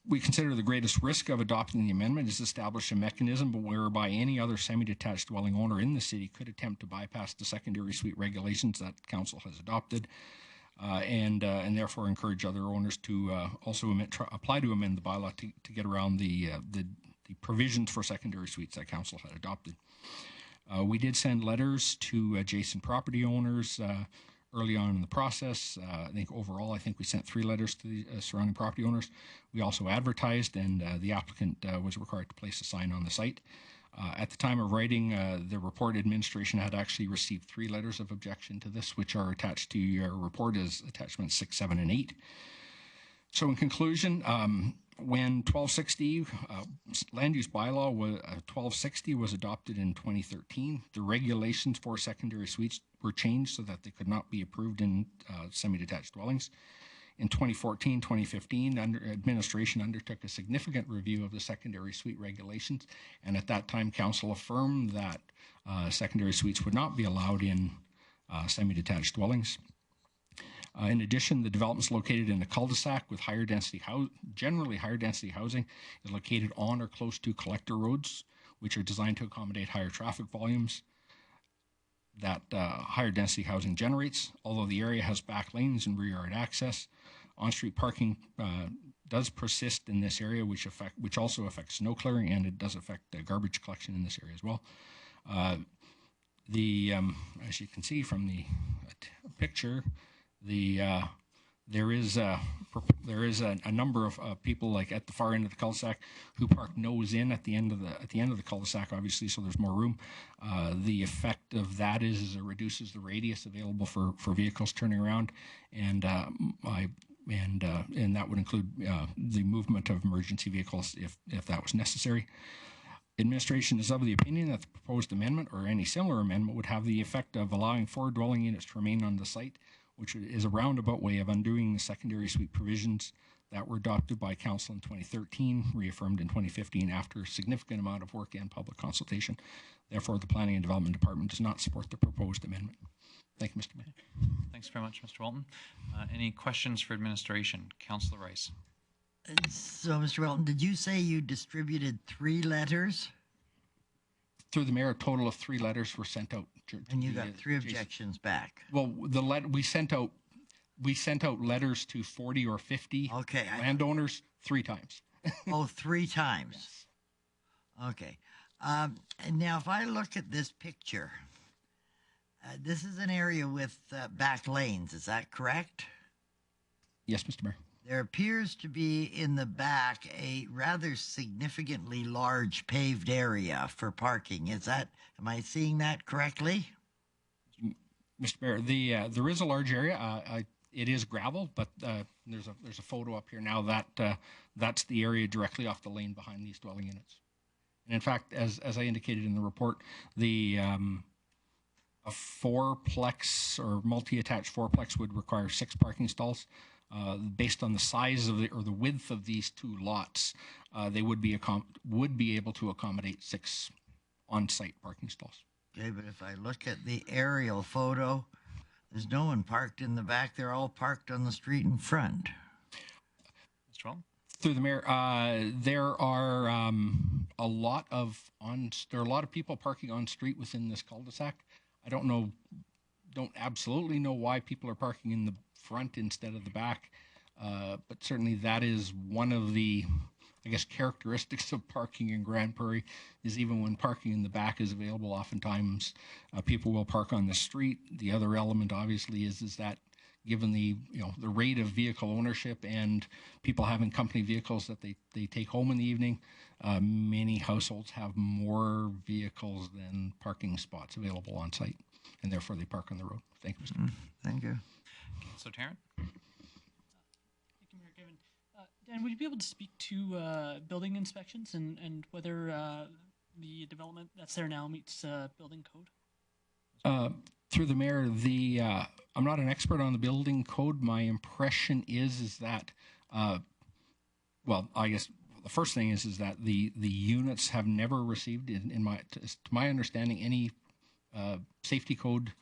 We consider the greatest risk of adopting the amendment is to establish a mechanism whereby any other semi-detached dwelling owner in the city could attempt to bypass the secondary suite regulations that council has adopted, and therefore encourage other owners to also apply to amend the bylaw to get around the provisions for secondary suites that council had adopted. We did send letters to adjacent property owners early on in the process. I think we sent 3 letters to the surrounding property owners. We also advertised, and the applicant was required to place a sign on the site. At the time of writing, the report administration had actually received 3 letters of objection to this, which are attached to your report as attachments 6, 7, and 8. So in conclusion, when 1260 land use bylaw 1260 was adopted in 2013, the regulations for secondary suites were changed so that they could not be approved in semi-detached dwellings. In 2014, 2015, administration undertook a significant review of the secondary suite regulations, and at that time, council affirmed that secondary suites would not be allowed in semi-detached dwellings. In addition, the development is located in a cul-de-sac with generally higher density housing is located on or close to collector roads, which are designed to accommodate higher traffic volumes that higher density housing generates. Although the area has back lanes and rear yard access, on-street parking does persist in this area, which also affects snow clearing, and it does affect garbage collection in this area as well. As you can see from the picture, there is a number of people, like at the far end of the cul-de-sac, who park nose in at the end of the cul-de-sac, obviously, so there's more room. The effect of that is it reduces the radius available for vehicles turning around, and that would include the movement of emergency vehicles if that was necessary. Administration is of the opinion that the proposed amendment or any similar amendment would have the effect of allowing 4 dwelling units to remain on the site, which is a roundabout way of undoing the secondary suite provisions that were adopted by Council in 2013, reaffirmed in 2015 after a significant amount of work and public consultation. Therefore, the Planning and Development Department does not support the proposed amendment. Thank you, Mr. Mayor. Thanks very much, Mr. Walton. Any questions for administration? Councillor Rice. So, Mr. Walton, did you say you distributed 3 letters? Through the mayor, a total of 3 letters were sent out. And you got 3 objections back. Well, we sent out letters to 40 or 50 landowners 3 times. Oh, 3 times. Yes. Okay. And now, if I look at this picture, this is an area with back lanes. Is that correct? Yes, Mr. Mayor. There appears to be in the back a rather significantly large paved area for parking. Am I seeing that correctly? Mr. Mayor, there is a large area. It is gravel, but there's a photo up here now that that's the area directly off the lane behind these dwelling units. And in fact, as I indicated in the report, a 4-plex or multi-attached 4-plex would require 6 parking stalls. Based on the size of the width of these 2 lots, they would be able to accommodate 6 on-site parking stalls. Okay, but if I look at the aerial photo, there's no one parked in the back. They're all parked on the street in front. Mr. Walton? Through the mayor, there are a lot of people parking on street within this cul-de-sac. I don't absolutely know why people are parking in the front instead of the back, but certainly that is one of the, I guess, characteristics of parking in Grand Prairie, is even when parking in the back is available, oftentimes people will park on the street. The other element, obviously, is that given the rate of vehicle ownership and people having company vehicles that they take home in the evening, many households have more vehicles than parking spots available on site, and therefore they park on the road. Thank you, Mr. Mayor. Thank you. So, Taryn? Thank you, Mayor Given. Dan, would you be able to speak to building inspections and whether the development that's there now meets building code? Through the mayor, I'm not an expert on the building code. My impression is that, well, I guess the first thing is that the units have never received, to my understanding, any safety code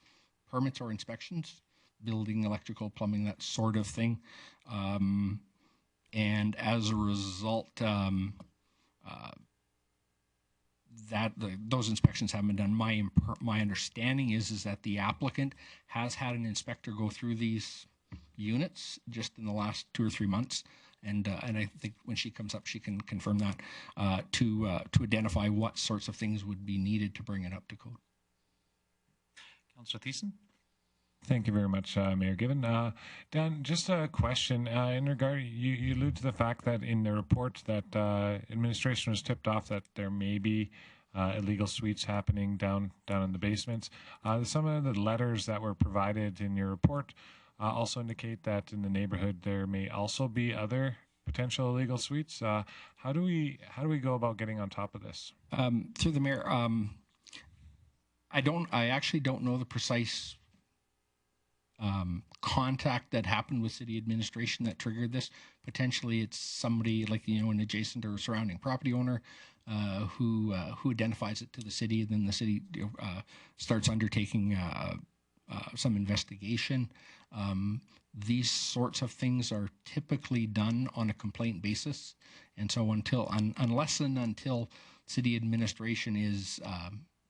permits or inspections, building, electrical, plumbing, that sort of thing. And as a result, those inspections haven't been done. My understanding is that the applicant has had an inspector go through these units just in the last 2 or 3 months, and I think when she comes up, she can confirm that to identify what sorts of things would be needed to bring it up to code. Councillor Thiessen? Thank you very much, Mayor Given. Dan, just a question in regard. You allude to the fact that in the report that administration was tipped off that there may be illegal suites happening down in the basements. Some of the letters that were provided in your report also indicate that in the neighborhood there may also be other potential illegal suites. How do we go about getting on top of this? Through the mayor, I actually don't know the precise contact that happened with city administration that triggered this. Potentially it's somebody like, an adjacent or surrounding property owner who identifies it to the city, and then the city starts undertaking some investigation. These sorts of things are typically done on a complaint basis, and so unless and until city administration is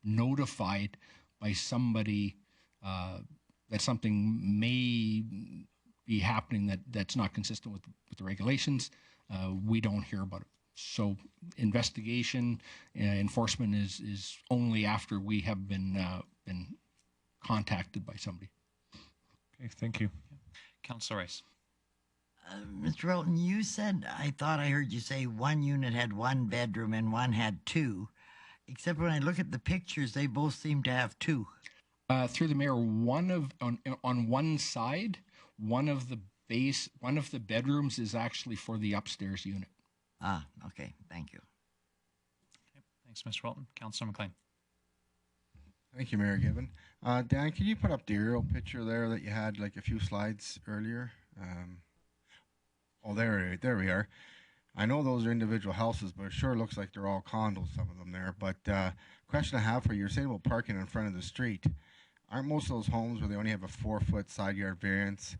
notified by somebody that something may be happening that's not consistent with the regulations, we don't hear about it. So investigation, enforcement is only after we have been contacted by somebody. Okay, thank you. Councillor Rice. Mr. Wilton, you said, I thought I heard you say one unit had one bedroom and one had two, except when I look at the pictures, they both seem to have two. Through the mayor, on one side, one of the bedrooms is actually for the upstairs unit. Ah, okay, thank you. Okay, thanks, Mr. Walton. Councillor McLean. Thank you, Mayor Given. Dan, can you put up the aerial picture there that you had like a few slides earlier? Oh, there we are. I know those are individual houses, but it sure looks like they're all condos, some of them there. But question I have for you, you're saying about parking in front of the street. Aren't most of those homes where they only have a 4-foot side yard variance,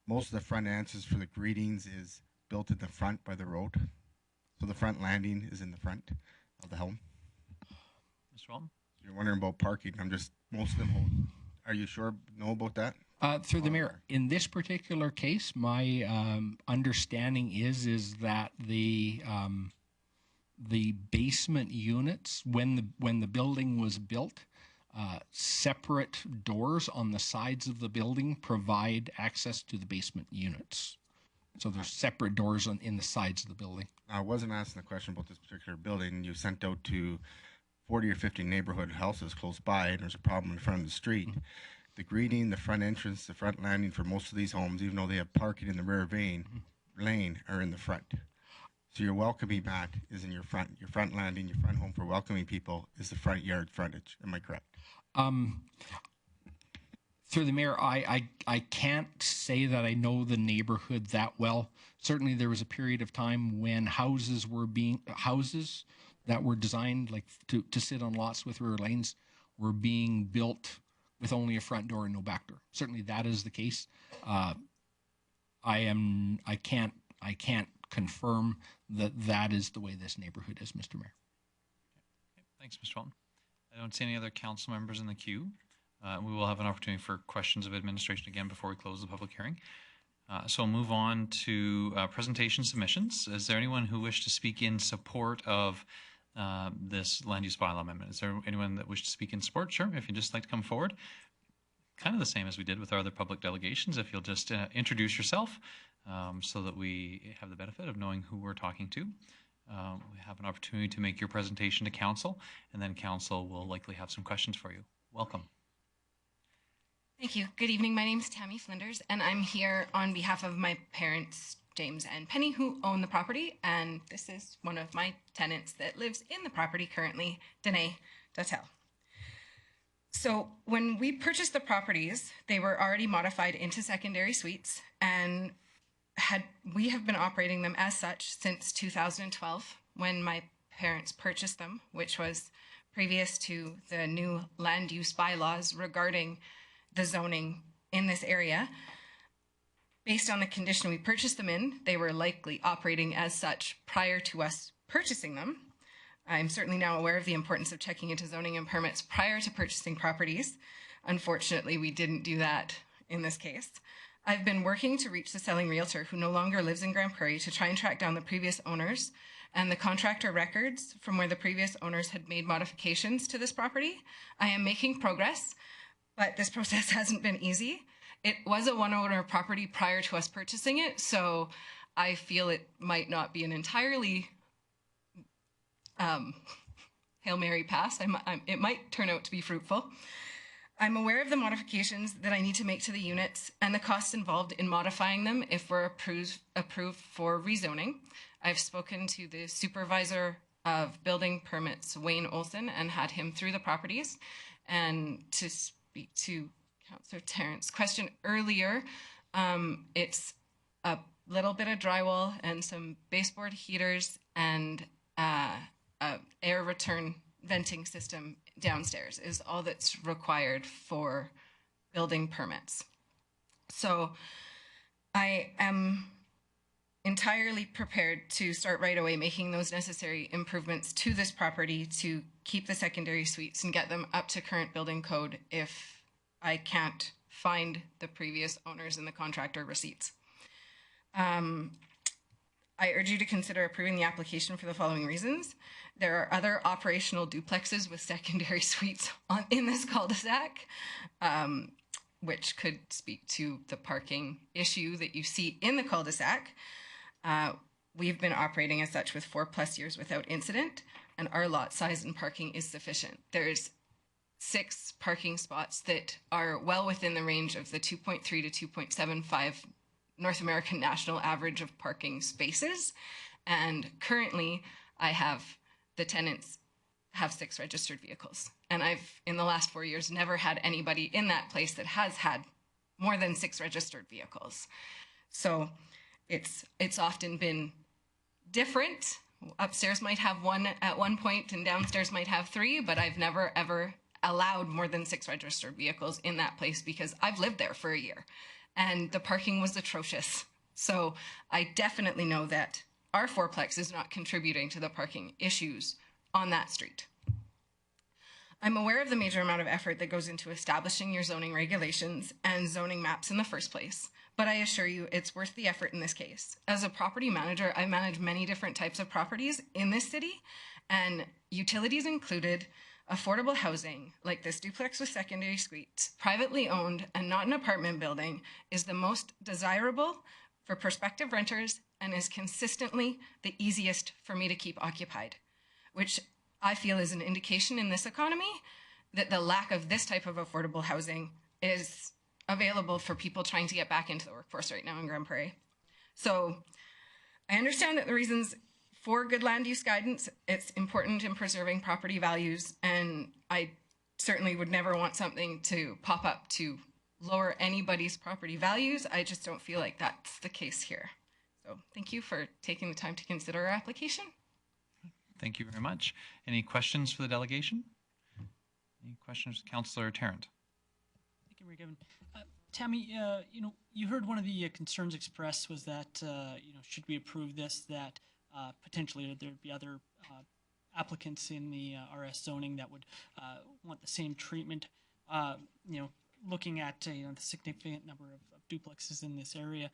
most of the front entrances for the greetings is built in the front by the road? So the front landing is in the front of the home? Mr. Walton? You're wondering about parking. Most of them, are you sure know about that? Through the mayor, in this particular case, my understanding is that the basement units, when the building was built, separate doors on the sides of the building provide access to the basement units. So there's separate doors in the sides of the building. I wasn't asking the question about this particular building. You sent out to 40 or 50 neighborhood houses close by, and there's a problem in front of the street. Mm-hmm. The greeting, the front entrance, the front landing for most of these homes, even though they have parking in the rear lane, are in the front. So your welcoming mat is in your front. Your front landing, your front home for welcoming people is the front yard frontage. Am I correct? Through the mayor, I can't say that I know the neighborhood that well. Certainly there was a period of time when houses that were designed like to sit on lots with rear lanes were being built with only a front door and no back door. Certainly that is the case. I can't confirm that is the way this neighborhood is, Mr. Mayor. Okay, thanks, Mr. Walton. I don't see any other council members in the queue. We will have an opportunity for questions of administration again before we close the public hearing. So we'll move on to presentation submissions. Is there anyone who wished to speak in support of this land use bylaw amendment? Is there anyone that wished to speak in support? Sure, if you'd just like to come forward. Kind of the same as we did with our other public delegations. If you'll just introduce yourself so that we have the benefit of knowing who we're talking to. We have an opportunity to make your presentation to council, and then council will likely have some questions for you. Welcome. Thank you. Good evening. My name is Tammy Flinders, and I'm here on behalf of my parents, James and Penny, who own the property, and this is one of my tenants that lives in the property currently, Danae Datel. So when we purchased the properties, they were already modified into secondary suites, and we have been operating them as such since 2012 when my parents purchased them, which was previous to the new land use bylaws regarding the zoning in this area. Based on the condition we purchased them in, they were likely operating as such prior to us purchasing them. I'm certainly now aware of the importance of checking into zoning and permits prior to purchasing properties. Unfortunately, we didn't do that in this case. I've been working to reach the selling realtor who no longer lives in Grand Prairie to try and track down the previous owners and the contractor records from where the previous owners had made modifications to this property. I am making progress, but this process hasn't been easy. It was a one-owner property prior to us purchasing it, so I feel it might not be an entirely Hail Mary pass. It might turn out to be fruitful. I'm aware of the modifications that I need to make to the units and the costs involved in modifying them if we're approved for rezoning. I've spoken to the supervisor of building permits, Wayne Olson, and had him through the properties. And to speak to Councillor Tarrant's question earlier, it's a little bit of drywall and some baseboard heaters and air return venting system downstairs is all that's required for building permits. So I am entirely prepared to start right away making those necessary improvements to this property to keep the secondary suites and get them up to current building code if I can't find the previous owners and the contractor receipts. I urge you to consider approving the application for the following reasons. There are other operational duplexes with secondary suites in this cul-de-sac, which could speak to the parking issue that you see in the cul-de-sac. We've been operating as such with 4+ years without incident, and our lot size and parking is sufficient. There's 6 parking spots that are well within the range of the 2.3 to 2.75 North American national average of parking spaces. And currently the tenants have 6 registered vehicles. And I've, in the last 4 years, never had anybody in that place that has had more than 6 registered vehicles. So it's often been different. Upstairs might have 1 at one point and downstairs might have 3, but I've never ever allowed more than 6 registered vehicles in that place because I've lived there for a year and the parking was atrocious. So I definitely know that our fourplex is not contributing to the parking issues on that street. I'm aware of the major amount of effort that goes into establishing your zoning regulations and zoning maps in the first place, but I assure you it's worth the effort in this case. As a property manager, I manage many different types of properties in this city, and utilities included, affordable housing, like this duplex with secondary suites, privately owned and not an apartment building, is the most desirable for prospective renters and is consistently the easiest for me to keep occupied, which I feel is an indication in this economy that the lack of this type of affordable housing is available for people trying to get back into the workforce right now in Grand Prairie. So I understand that the reasons for good land use guidance, it's important in preserving property values, and I certainly would never want something to pop up to lower anybody's property values. I just don't feel like that's the case here. So thank you for taking the time to consider our application. Thank you very much. Any questions for the delegation? Any questions, Councillor Tarrant? Thank you, Mayor Given. Tammy, you heard one of the concerns expressed was that, should we approve this, that potentially there'd be other applicants in the RS zoning that would want the same treatment. Looking at the significant number of duplexes in this area,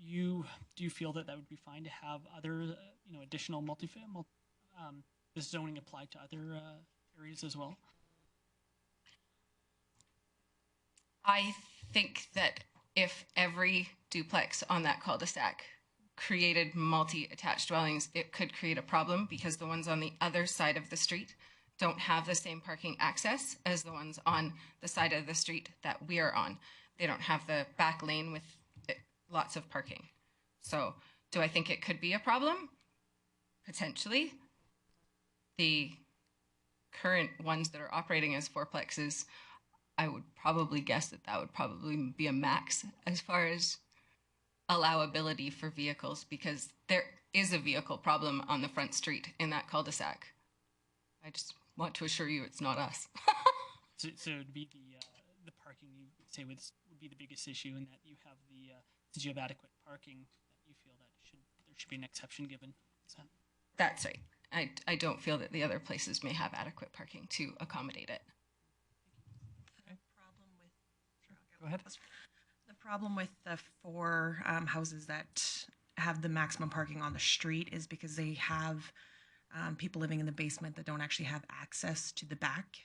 do you feel that would be fine to have other additional this zoning applied to other areas as well? I think that if every duplex on that cul-de-sac created multi-attached dwellings, it could create a problem because the ones on the other side of the street don't have the same parking access as the ones on the side of the street that we are on. They don't have the back lane with lots of parking. So do I think it could be a problem? Potentially. The current ones that are operating as fourplexes, I would probably guess that would probably be a max as far as allowability for vehicles, because there is a vehicle problem on the front street in that cul-de-sac. I just want to assure you it's not us. So it would be the parking you say would be the biggest issue, and that you have since you have adequate parking, that you feel that there should be an exception given. That's right. I don't feel that the other places may have adequate parking to accommodate it. Go ahead. The problem with the 4 houses that have the maximum parking on the street is because they have people living in the basement that don't actually have access to the back.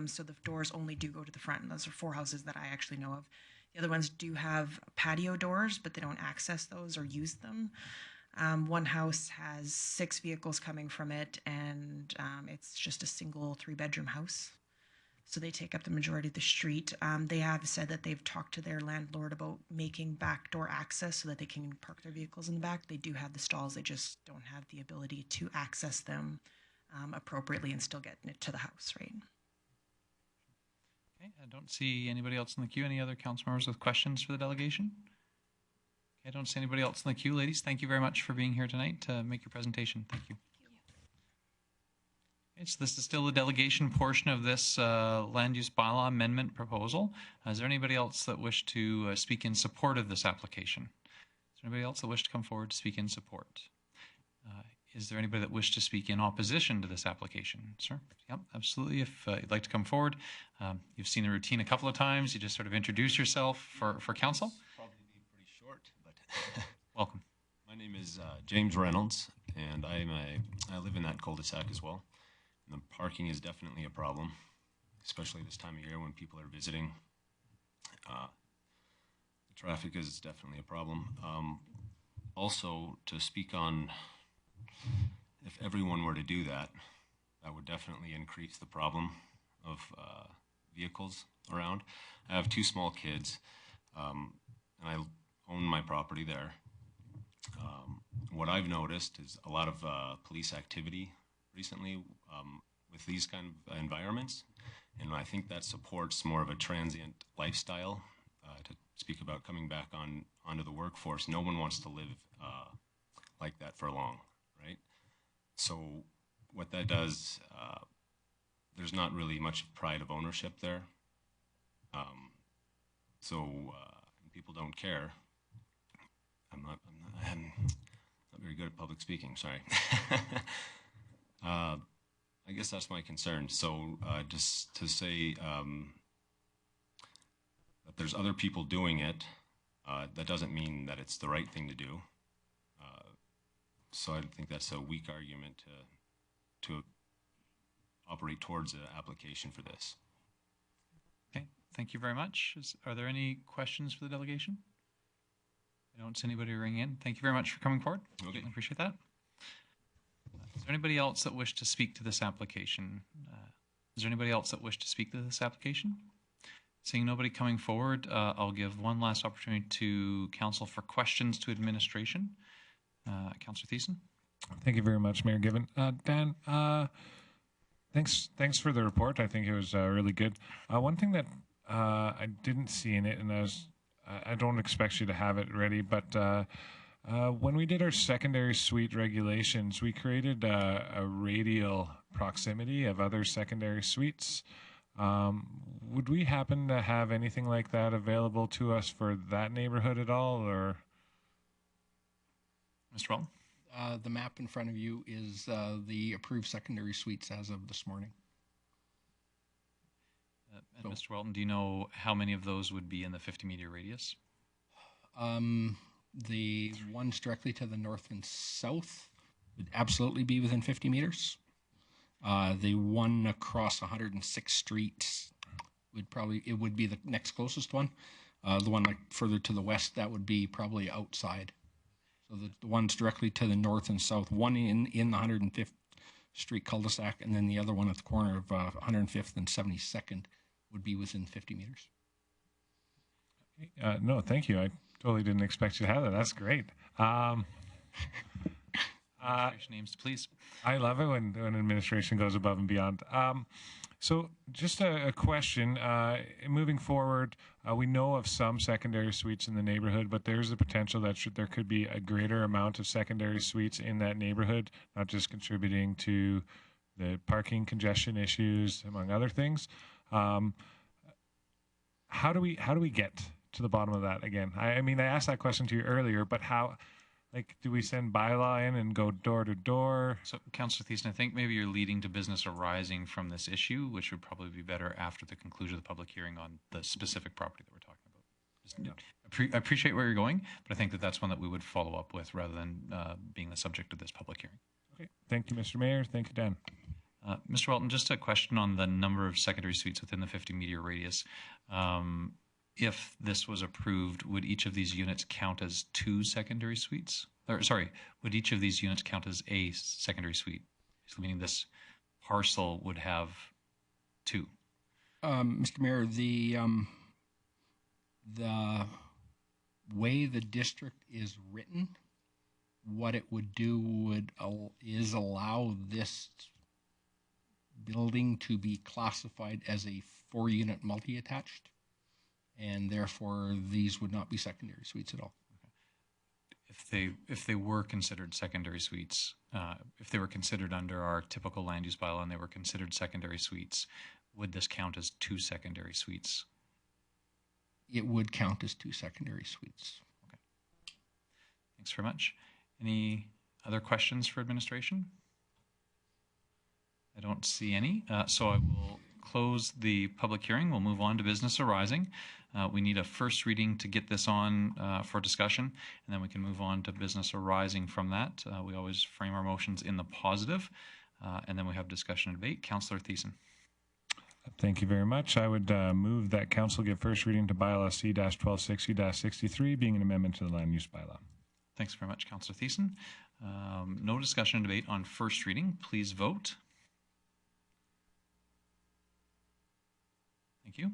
So the doors only do go to the front, and those are 4 houses that I actually know of. The other ones do have patio doors, but they don't access those or use them. One house has 6 vehicles coming from it, and it's just a single 3-bedroom house. So they take up the majority of the street. They have said that they've talked to their landlord about making backdoor access so that they can park their vehicles in the back. They do have the stalls, they just don't have the ability to access them appropriately and still get it to the house, right? Okay, I don't see anybody else in the queue. Any other council members with questions for the delegation? Okay, I don't see anybody else in the queue. Ladies, thank you very much for being here tonight to make your presentation. Thank you. Okay, so this is still the delegation portion of this land use bylaw amendment proposal. Is there anybody else that wish to speak in support of this application? Is there anybody else that wish to come forward to speak in support? Is there anybody that wished to speak in opposition to this application? Sir? Yep, absolutely. If you'd like to come forward, you've seen the routine a couple of times. You just sort of introduce yourself for council. Probably be pretty short, but welcome. My name is James Reynolds, and I live in that cul-de-sac as well. And the parking is definitely a problem, especially this time of year when people are visiting. The traffic is definitely a problem. Also, to speak on, if everyone were to do that, that would definitely increase the problem of vehicles around. I have 2 small kids, and I own my property there. What I've noticed is a lot of police activity recently with these kind of environments, and I think that supports more of a transient lifestyle. To speak about coming back onto the workforce, no one wants to live like that for long, right? So what that does, there's not really much pride of ownership there. So people don't care. I'm not very good at public speaking, sorry. I guess that's my concern. So just to say that there's other people doing it, that doesn't mean that it's the right thing to do. So I think that's a weak argument to operate towards an application for this. Okay, thank you very much. Are there any questions for the delegation? I don't see anybody ring in. Thank you very much for coming forward. Okay. I appreciate that. Is there anybody else that wished to speak to this application? Is there anybody else that wished to speak to this application? Seeing nobody coming forward, I'll give one last opportunity to council for questions to administration. Councillor Thiessen. Thank you very much, Mayor Given. Dan, thanks for the report. I think it was really good. One thing that I didn't see in it, and I don't expect you to have it ready, but when we did our secondary suite regulations, we created a radial proximity of other secondary suites. Would we happen to have anything like that available to us for that neighborhood at all, or? Mr. Walton? The map in front of you is the approved secondary suites as of this morning. And Mr. Walton, do you know how many of those would be in the 50-meter radius? The ones directly to the north and south would absolutely be within 50 meters. The one across 106th Street would be the next closest one. The one like further to the west, that would be probably outside. So the ones directly to the north and south, one in the 105th Street cul-de-sac, and then the other one at the corner of 105th and 72nd would be within 50 meters. No, thank you. I totally didn't expect you to have that. That's great. Names, please. I love it when administration goes above and beyond. So just a question, moving forward, we know of some secondary suites in the neighborhood, but there's the potential that there could be a greater amount of secondary suites in that neighborhood, not just contributing to the parking congestion issues, among other things. How do we get to the bottom of that again? I mean, I asked that question to you earlier, but how? Like, do we send bylaw in and go door to door? So, Councillor Thiessen, I think maybe you're leading to business arising from this issue, which would probably be better after the conclusion of the public hearing on the specific property that we're talking about. I appreciate where you're going, but I think that that's one that we would follow up with rather than being the subject of this public hearing. Okay. Thank you, Mr. Mayor. Thank you, Dan. Mr. Walton, just a question on the number of secondary suites within the 50-meter radius. If this was approved, would each of these units count as 2 secondary suites? Or, sorry, would each of these units count as a secondary suite? So meaning this parcel would have 2. Mr. Mayor, the way the district is written, what it would do is allow this building to be classified as a 4-unit multi-attached, and therefore these would not be secondary suites at all. if they were considered secondary suites, if they were considered under our typical land use bylaw and they were considered secondary suites, would this count as 2 secondary suites? It would count as 2 secondary suites. Okay. Thanks very much. Any other questions for administration? I don't see any. So I will close the public hearing. We'll move on to business arising. We need a first reading to get this on for discussion, and then we can move on to business arising from that. We always frame our motions in the positive, and then we have discussion and debate. Councillor Thiessen. Thank you very much. I would move that council give first reading to bylaw C-1260-63, being an amendment to the land use bylaw. Thanks very much, Councillor Thiessen. No discussion and debate on first reading. Please vote. Thank you.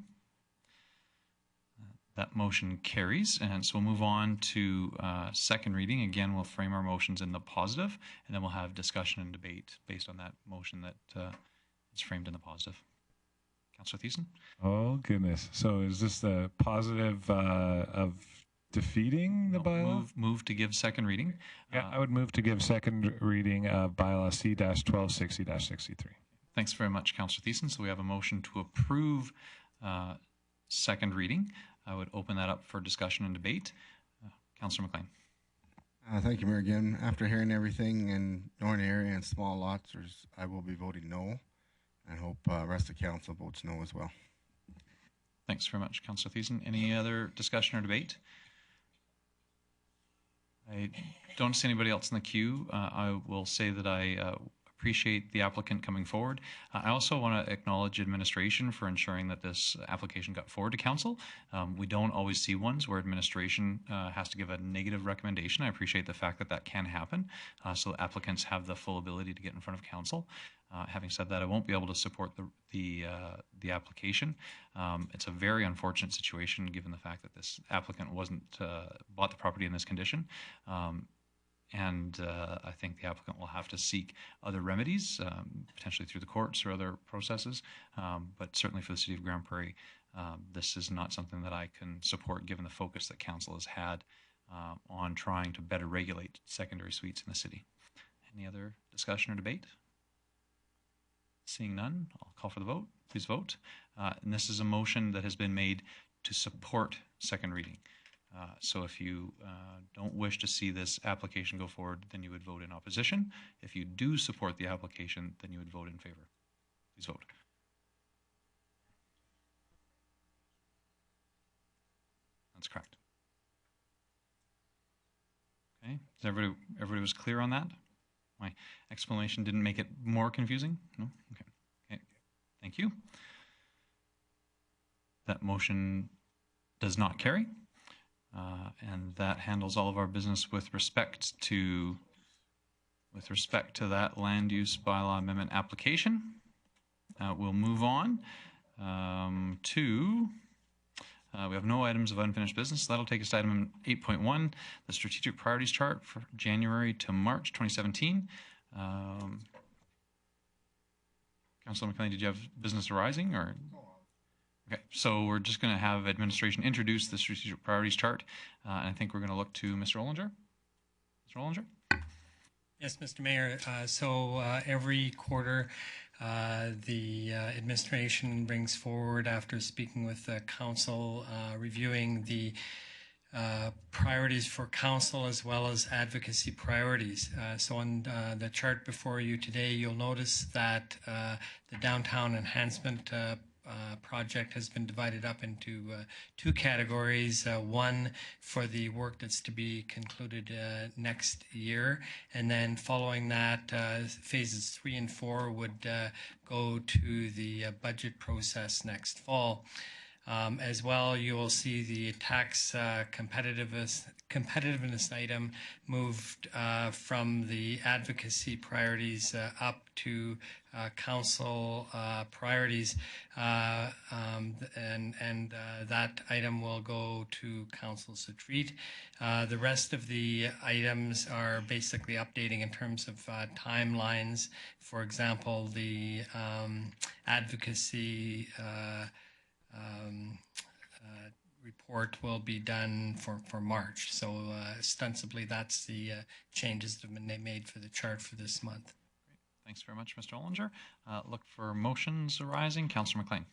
That motion carries, and so we'll move on to second reading. Again, we'll frame our motions in the positive, and then we'll have discussion and debate based on that motion that is framed in the positive. Councillor Thiessen? Oh, goodness. So is this the positive of defeating the bylaw? Move to give second reading. Yeah, I would move to give second reading of bylaw C-1260-63. Thanks very much, Councillor Thiessen. So we have a motion to approve second reading. I would open that up for discussion and debate. Councillor McLean. Thank you, Mayor. Again, after hearing everything and knowing the area and small lots, I will be voting no, and hope the rest of council votes no as well. Thanks very much, Councillor Thiessen. Any other discussion or debate? I don't see anybody else in the queue. I will say that I appreciate the applicant coming forward. I also want to acknowledge administration for ensuring that this application got forward to council. We don't always see ones where administration has to give a negative recommendation. I appreciate the fact that that can happen, so applicants have the full ability to get in front of council. Having said that, I won't be able to support the application. It's a very unfortunate situation given the fact that this applicant wasn't bought the property in this condition. And I think the applicant will have to seek other remedies, potentially through the courts or other processes. But certainly for the City of Grande Prairie, this is not something that I can support given the focus that council has had on trying to better regulate secondary suites in the city. Any other discussion or debate? Seeing none, I'll call for the vote. Please vote. And this is a motion that has been made to support second reading. So if you don't wish to see this application go forward, then you would vote in opposition. If you do support the application, then you would vote in favor. Please vote. That's correct. Okay, everybody was clear on that? My explanation didn't make it more confusing? No? Okay. Okay. Thank you. That motion does not carry. And that handles all of our business with respect to that land use bylaw amendment application. We'll move on to we have no items of unfinished business. That'll take us to item 8.1, the strategic priorities chart for January to March 2017. Councilor McLean, did you have business arising or? Okay, so we're just going to have administration introduce the strategic priorities chart. And I think we're going to look to Mr. Ollinger. Mr. Ollinger? Yes, Mr. Mayor. Every quarter, the administration brings forward, after speaking with the council, reviewing the priorities for council as well as advocacy priorities. So on the chart before you today, you'll notice that the downtown enhancement project has been divided up into 2 categories. One for the work that's to be concluded next year, and then following that, phases 3 and 4 would go to the budget process next fall. As well, you will see the tax competitiveness item moved from the advocacy priorities up to council priorities, and that item will go to council's retreat. The rest of the items are basically updating in terms of timelines. For example, the report will be done for March. So ostensibly, that's the changes that have been made for the chart for this month. Thanks very much, Mr. Ollinger. Look for motions arising. Councillor McLean.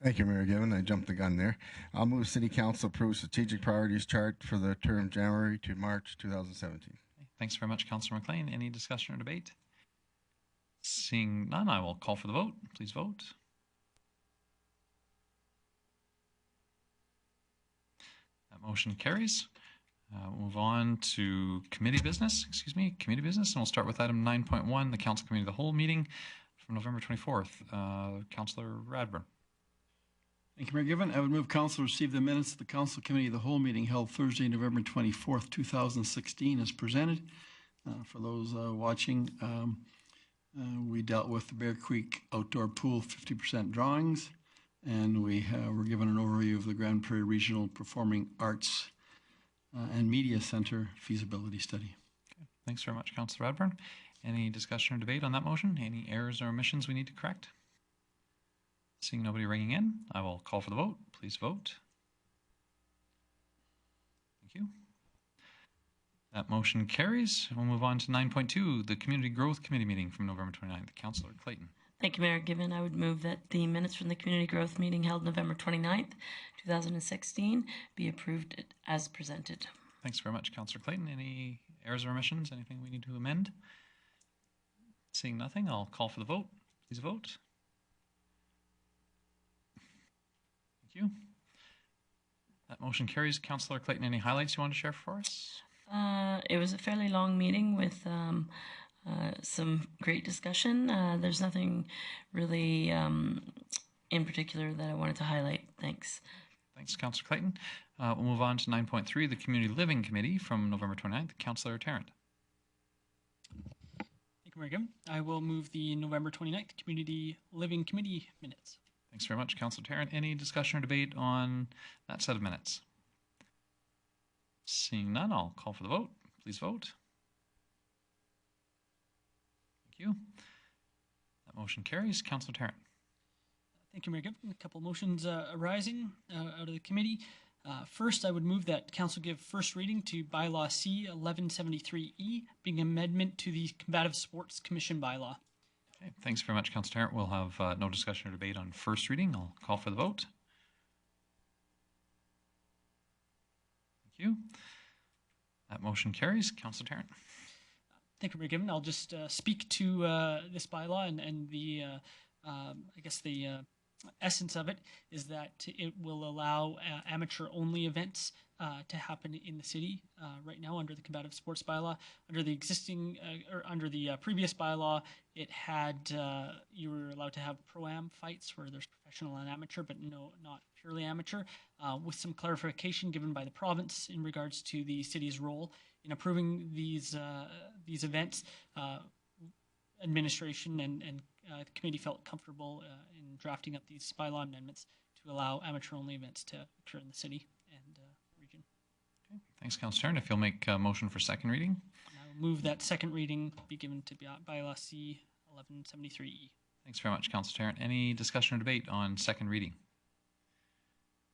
Thank you, Mayor Given. I jumped the gun there. I'll move City Council approve strategic priorities chart for the term January to March 2017. Thanks very much, Councillor McLean. Any discussion or debate? Seeing none, I will call for the vote. Please vote. That motion carries. We'll move on to committee business, and we'll start with item 9.1, the Council Committee of the Whole meeting from November 24th. Councillor Radburn. Thank you, Mayor Given. I would move council receive the minutes of the Council Committee of the Whole meeting held Thursday, November 24th, 2016 as presented. For those watching, we dealt with the Bear Creek Outdoor Pool 50% drawings, and we were given an overview of the Grand Prairie Regional Performing Arts and Media Center feasibility study. Okay. Thanks very much, Councillor Radburn. Any discussion or debate on that motion? Any errors or omissions we need to correct? Seeing nobody ringing in, I will call for the vote. Please vote. Thank you. That motion carries. We'll move on to 9.2, the Community Growth Committee meeting from November 29th. Councillor Clayton. Thank you, Mayor Given. I would move that the minutes from the Community Growth meeting held November 29th, 2016 be approved as presented. Thanks very much, Councillor Clayton. Any errors or omissions? Anything we need to amend? Seeing nothing, I'll call for the vote. Please vote. Thank you. That motion carries. Councillor Clayton, any highlights you want to share for us? It was a fairly long meeting with some great discussion. There's nothing really in particular that I wanted to highlight. Thanks. Thanks, Councillor Clayton. We'll move on to 9.3, the Community Living Committee from November 29th. Councillor Tarrant. Thank you, Mayor Given. I will move the November 29th Community Living Committee minutes. Thanks very much, Councillor Tarrant. Any discussion or debate on that set of minutes? Seeing none, I'll call for the vote. Please vote. Thank you. That motion carries. Councillor Tarrant. Thank you, Mayor Given. A couple motions arising out of the committee. First, I would move that Council give first reading to Bylaw C 1173E, being amendment to the Combative Sports Commission bylaw. Okay, thanks very much, Councillor Tarrant. We'll have no discussion or debate on first reading. I'll call for the vote. Thank you. That motion carries. Councillor Tarrant. Thank you, Mayor Given. I'll just speak to this bylaw and the, I guess the essence of it is that it will allow amateur-only events to happen in the city right now under the Combative Sports bylaw. Under the existing, or under the previous bylaw, it had, you were allowed to have pro-am fights where there's professional and amateur, but no, not purely amateur, with some clarification given by the province in regards to the city's role in approving these events. Administration and the committee felt comfortable in drafting up these bylaw amendments to allow amateur-only events to occur in the city and region. Okay. Thanks, Councillor Tarrant. If you'll make a motion for second reading. And I will move that second reading be given to Bylaw C 1173E. Thanks very much, Councillor Tarrant. Any discussion or debate on second reading?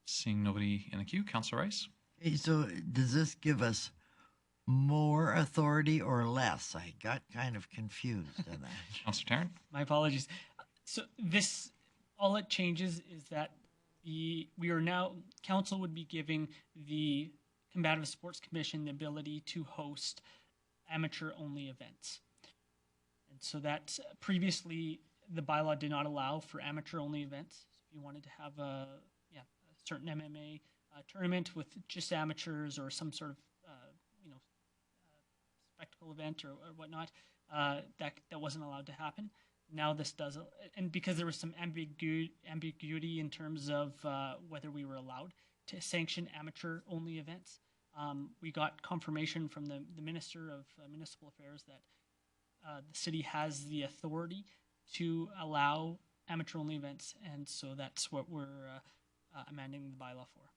Seeing nobody in the queue, Councillor Rice. Okay, so does this give us more authority or less? I got kind of confused on that. Councillor Tarrant. My apologies. So this, all it changes is that we are now, council would be giving the Combative Sports Commission the ability to host amateur-only events. And so that previously the bylaw did not allow for amateur-only events. So if you wanted to have a certain MMA tournament with just amateurs or some sort of spectacle event or whatnot, that wasn't allowed to happen. Now this does, and because there was some ambiguity in terms of whether we were allowed to sanction amateur-only events, we got confirmation from the Minister of Municipal Affairs that the city has the authority to allow amateur-only events, and so that's what we're amending the bylaw for.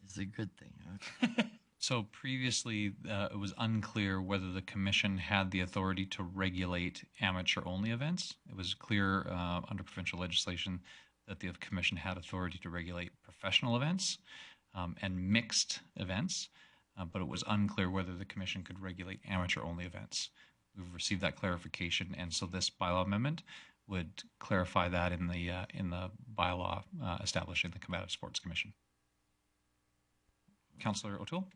It's a good thing, huh? So previously, it was unclear whether the commission had the authority to regulate amateur-only events. It was clear under provincial legislation that the commission had authority to regulate professional events and mixed events, but it was unclear whether the commission could regulate amateur-only events. We've received that clarification, and so this bylaw amendment would clarify that in the bylaw establishing the Combative Sports Commission. Councillor O'Toole?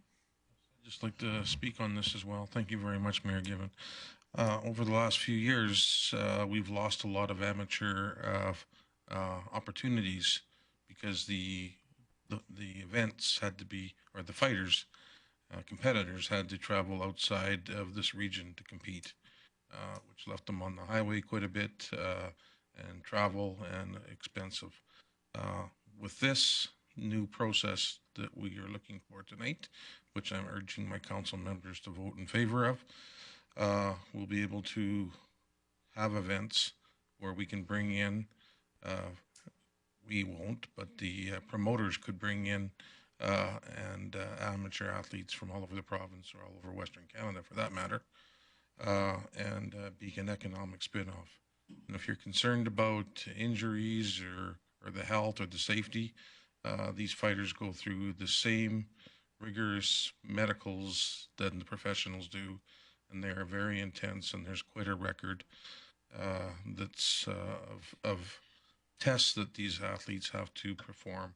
I'd just like to speak on this as well. Thank you very much, Mayor Given. Over the last few years, we've lost a lot of amateur opportunities because the events had to be, or the fighters, competitors had to travel outside of this region to compete, which left them on the highway quite a bit, and travel and expensive. With this new process that we are looking for tonight, which I'm urging my council members to vote in favor of, we'll be able to have events where we can bring in, we won't, but the promoters could bring in amateur athletes from all over the province or all over Western Canada for that matter, and be an economic spin-off. And if you're concerned about injuries or the health or the safety, these fighters go through the same rigorous medicals that the professionals do, and they are very intense, and there's quite a record that's of tests that these athletes have to perform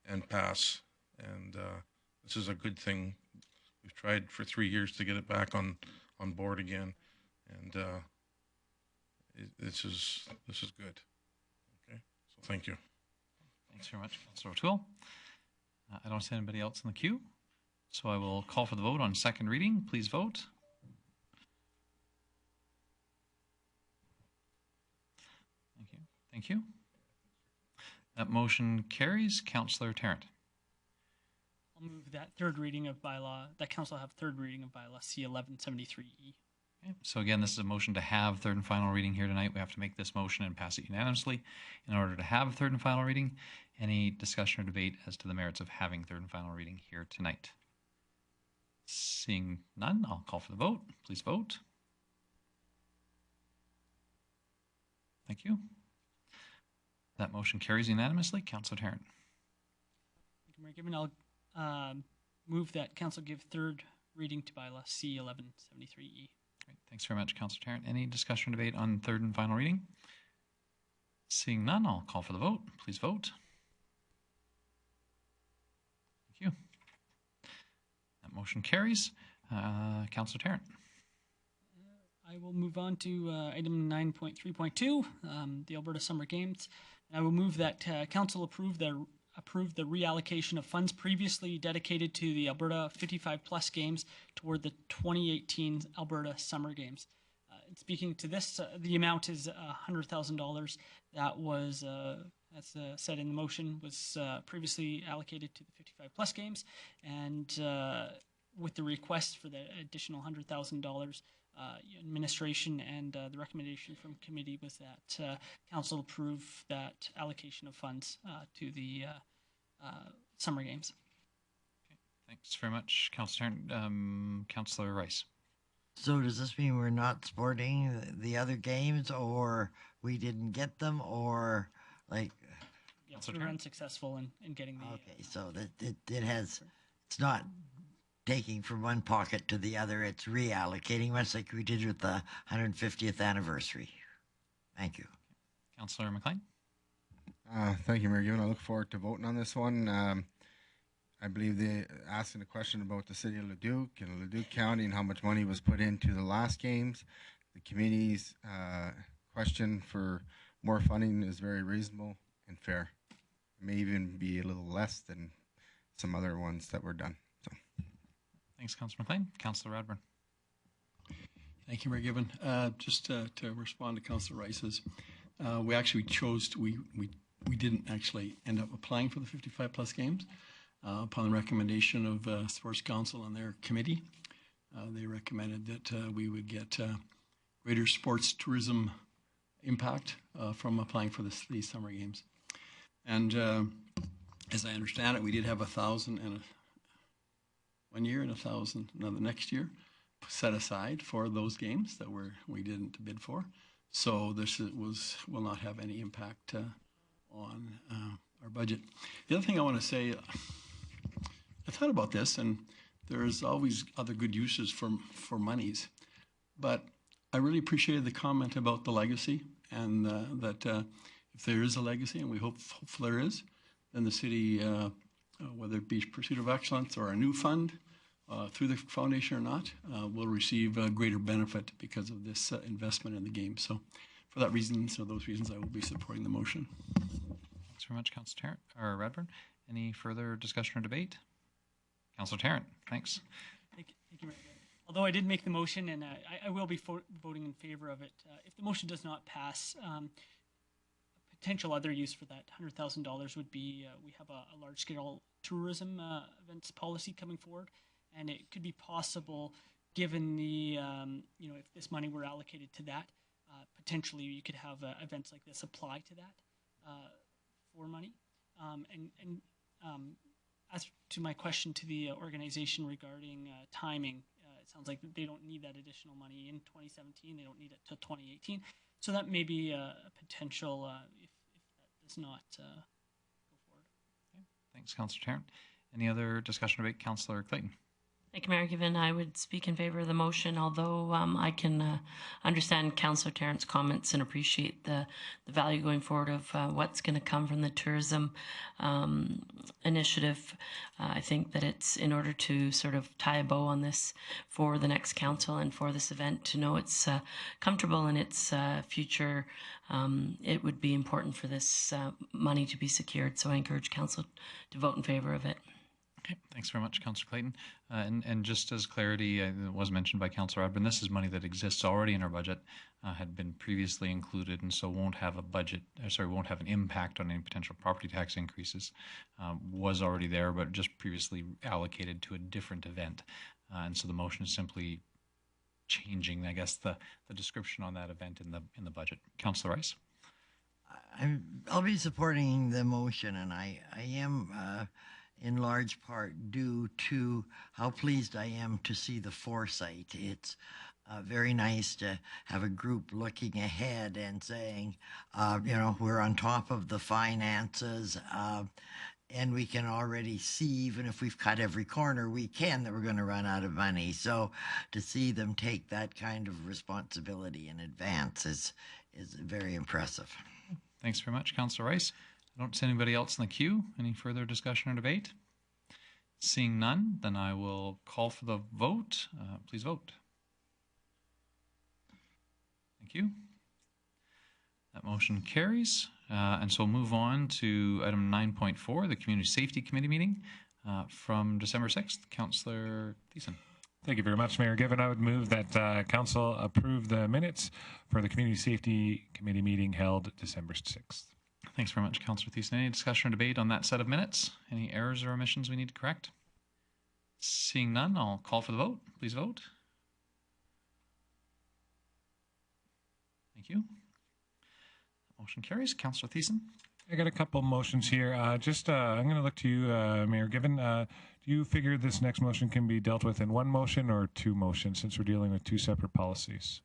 and pass, and this is a good thing. We've tried for 3 years to get it back on board again, and this is good. Okay, so thank you. Thanks very much, Councillor O'Toole. I don't see anybody else in the queue, so I will call for the vote on second reading. Please vote. Thank you. Thank you. That motion carries. Councillor Tarrant. I'll move that third reading of bylaw, that council have third reading of bylaw C1173E. Okay. So again, this is a motion to have third and final reading here tonight. We have to make this motion and pass it unanimously in order to have third and final reading. Any discussion or debate as to the merits of having third and final reading here tonight? Seeing none, I'll call for the vote. Please vote. Thank you. That motion carries unanimously. Councillor Tarrant. Thank you, Mayor Given. I'll move that council give third reading to bylaw C1173E. Great. Thanks very much, Councillor Tarrant. Any discussion or debate on third and final reading? Seeing none, I'll call for the vote. Please vote. Thank you. That motion carries. Councillor Tarrant. I will move on to item 9.3.2, the Alberta Summer Games. And I will move that council approve the reallocation of funds previously dedicated to the Alberta 55-plus games toward the 2018 Alberta Summer Games. Speaking to this, the amount is $100,000. That was, as said in the motion, was previously allocated to the 55-plus games, and with the request for the additional $100,000. Administration and the recommendation from committee was that council approve that allocation of funds to the summer games. Okay. Thanks very much, Councillor Tarrant. Councillor Rice. So does this mean we're not supporting the other games, or we didn't get them, or like? Yes, we were unsuccessful in getting the. Okay, so that it's not taking from one pocket to the other, it's reallocating, much like we did with the 150th anniversary. Thank you. Councillor McLean. Thank you, Mayor Given. I look forward to voting on this one. I believe they asking a question about the city of Leduc and Leduc County and how much money was put into the last games. The committee's question for more funding is very reasonable and fair. It may even be a little less than some other ones that were done. Thanks, Councillor McLean. Councillor Radburn. Thank you, Mayor Given. Just to respond to Councillor Rice's, we actually chose to, we didn't actually end up applying for the 55-plus games. Upon the recommendation of Sports Council and their committee, they recommended that we would get greater sports tourism impact from applying for these summer games. And as I understand it, we did have 1,000 and 1 year and 1,000 the next year set aside for those games that we didn't bid for. So this will not have any impact on our budget. The other thing I want to say, I thought about this, and there's always other good uses for monies, but I really appreciated the comment about the legacy, and that if there is a legacy, and we hope there is, then the city, whether it be Pursuit of Excellence or a new fund through the foundation or not, will receive a greater benefit because of this investment in the game. So for that reason, so those reasons, I will be supporting the motion. Thanks very much, Councillor Tarrant, or Radburn. Any further discussion or debate? Councillor Tarrant, thanks. Thank you, Mayor Given. Although I did make the motion, and I will be voting in favor of it. If the motion does not pass, a potential other use for that $100,000 would be we have a large-scale tourism events policy coming forward, and it could be possible, given the if this money were allocated to that, potentially you could have events like this apply to that for money. As to my question to the organization regarding timing, it sounds like they don't need that additional money in 2017. They don't need it till 2018. So that may be a potential if that does not go forward. Okay. Thanks, Councillor Tarrant. Any other discussion or debate? Councillor Clayton. Thank you, Mayor Given. I would speak in favor of the motion, although I can understand Councillor Tarrant's comments and appreciate the value going forward of what's going to come from the tourism initiative. I think that it's in order to sort of tie a bow on this for the next council and for this event to know it's comfortable in its future. It would be important for this money to be secured, so I encourage council to vote in favor of it. Okay, thanks very much, Councillor Clayton. And just as clarity, it was mentioned by Councillor Radburn, this is money that exists already in our budget, had been previously included, and so won't have a won't have an impact on any potential property tax increases. Was already there, but just previously allocated to a different event. And so the motion is simply changing, I guess, the description on that event in the budget. Councillor Rice. I'll be supporting the motion, and I am in large part due to how pleased I am to see the foresight. It's very nice to have a group looking ahead and saying, we're on top of the finances, and we can already see, even if we've cut every corner we can, that we're going to run out of money. So to see them take that kind of responsibility in advance is very impressive. Thanks very much, Councillor Rice. I don't see anybody else in the queue. Any further discussion or debate? Seeing none, then I will call for the vote. Please vote. Thank you. That motion carries. And so we'll move on to item 9.4, the Community Safety Committee meeting from December 6th. Councillor Thiessen. Thank you very much, Mayor Given. I would move that Council approve the minutes for the Community Safety Committee meeting held December 6th. Thanks very much, Councillor Thiessen. Any discussion or debate on that set of minutes? Any errors or omissions we need to correct? Seeing none, I'll call for the vote. Please vote. Thank you. Motion carries. Councillor Thiessen. I got a couple motions here. I'm going to look to you, Mayor Given. Do you figure this next motion can be dealt with in one motion or two motions, since we're dealing with two separate policies?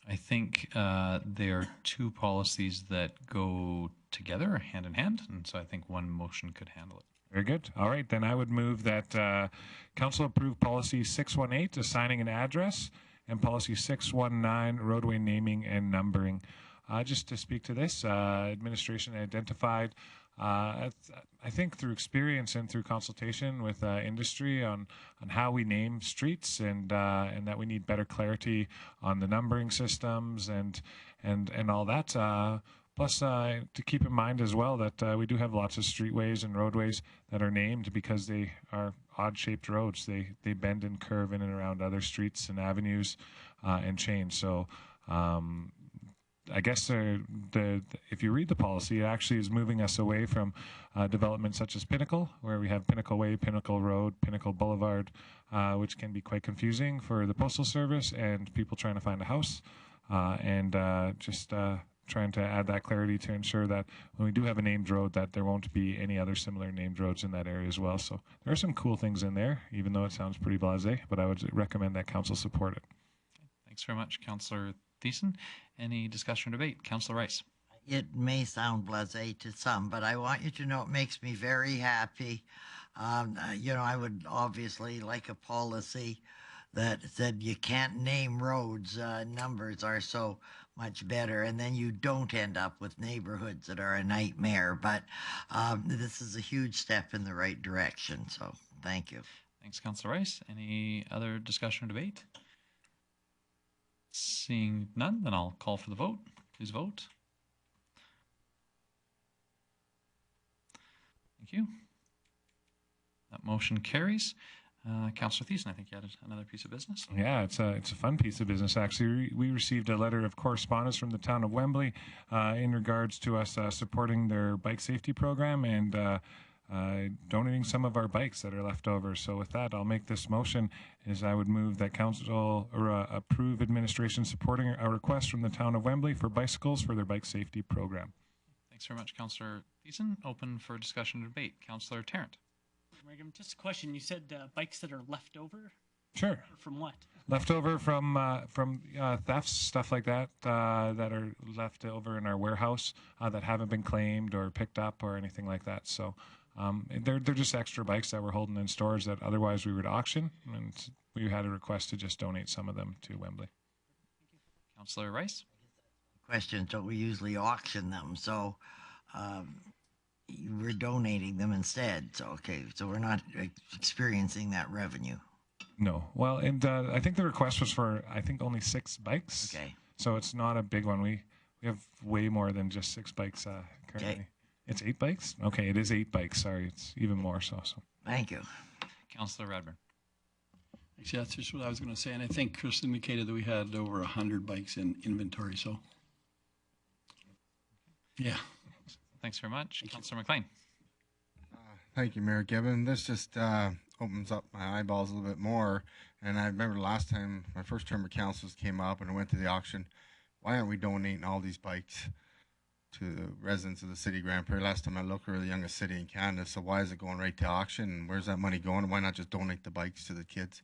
I think there are two policies that go together, hand in hand, and so I think one motion could handle it. Very good. All right, then I would move that Council approve Policy 618, assigning an address, and Policy 619, roadway naming and numbering. Just to speak to this, administration identified, I think through experience and through consultation with industry on how we name streets, and that we need better clarity on the numbering systems and all that. Plus, to keep in mind as well that we do have lots of streetways and roadways that are named because they are odd-shaped roads. They bend and curve in and around other streets and avenues and change. So I guess if you read the policy, it actually is moving us away from development such as Pinnacle, where we have Pinnacle Way, Pinnacle Road, Pinnacle Boulevard, which can be quite confusing for the Postal Service and people trying to find a house, trying to add that clarity to ensure that when we do have a named road, that there won't be any other similar named roads in that area as well. So there are some cool things in there, even though it sounds pretty blasé, but I would recommend that Council support it. Thanks very much, Councillor Thiessen. Any discussion or debate? Councillor Rice. it may sound blasé to some, but I want you to know it makes me very happy. I would obviously like a policy that said you can't name roads. Numbers are so much better, and then you don't end up with neighborhoods that are a nightmare. But this is a huge step in the right direction, so thank you. Thanks, Councillor Rice. Any other discussion or debate? Seeing none, then I'll call for the vote. Please vote. Thank you. That motion carries. Councillor Thiessen, I think you had another piece of business. Yeah, it's a fun piece of business, actually. We received a letter of correspondence from the town of Wembley in regards to us supporting their bike safety program and donating some of our bikes that are left over. So with that, I'll make this motion is I would move that council approve administration supporting a request from the town of Wembley for bicycles for their bike safety program. Thanks very much, Councillor Thiessen. Open for discussion and debate. Councillor Tarrant. Just a question. You said bikes that are left over? Sure. From what? Leftover from thefts, stuff like that, that are left over in our warehouse that haven't been claimed or picked up or anything like that. So they're just extra bikes that we're holding in stores that otherwise we would auction, and we had a request to just donate some of them to Wembley. Councillor Rice. Question, so we usually auction them, so we're donating them instead. So okay, so we're not experiencing that revenue. No. Well, and I think the request was for, I think, only 6 bikes. Okay. So it's not a big one. We have way more than just 6 bikes currently. Okay. It's 8 bikes? Okay, it is 8 bikes. Sorry, it's even more so. Thank you. Councillor Radburn. Actually, that's just what I was going to say, and I think Chris indicated that we had over 100 bikes in inventory, so. Yeah. Thanks very much. Councillor McLean. Thank you, Mayor Gibbon. This just opens up my eyeballs a little bit more. And I remember last time my first term of council came up and I went to the auction. Why aren't we donating all these bikes to the residents of the city of Grand Prairie? Last time I looked, we're the youngest city in Canada. So why is it going right to auction? And where's that money going? Why not just donate the bikes to the kids?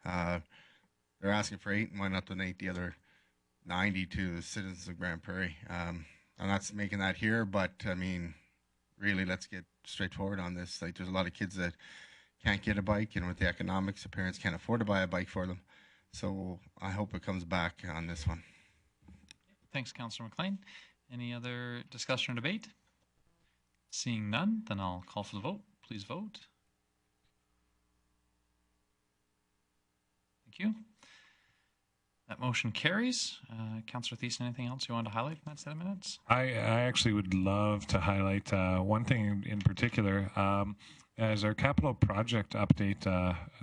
They're asking for 8, and why not donate the other 90 to the citizens of Grand Prairie? I'm not making that here, but I mean, really, let's get straightforward on this. Like, there's a lot of kids that can't get a bike, and with the economics, the parents can't afford to buy a bike for them. So I hope it comes back on this one. Thanks, Councillor McLean. Any other discussion or debate? Seeing none, then I'll call for the vote. Please vote. Thank you. That motion carries. Councillor Thiessen, anything else you want to highlight in that set of minutes? I actually would love to highlight one thing in particular. As our capital project update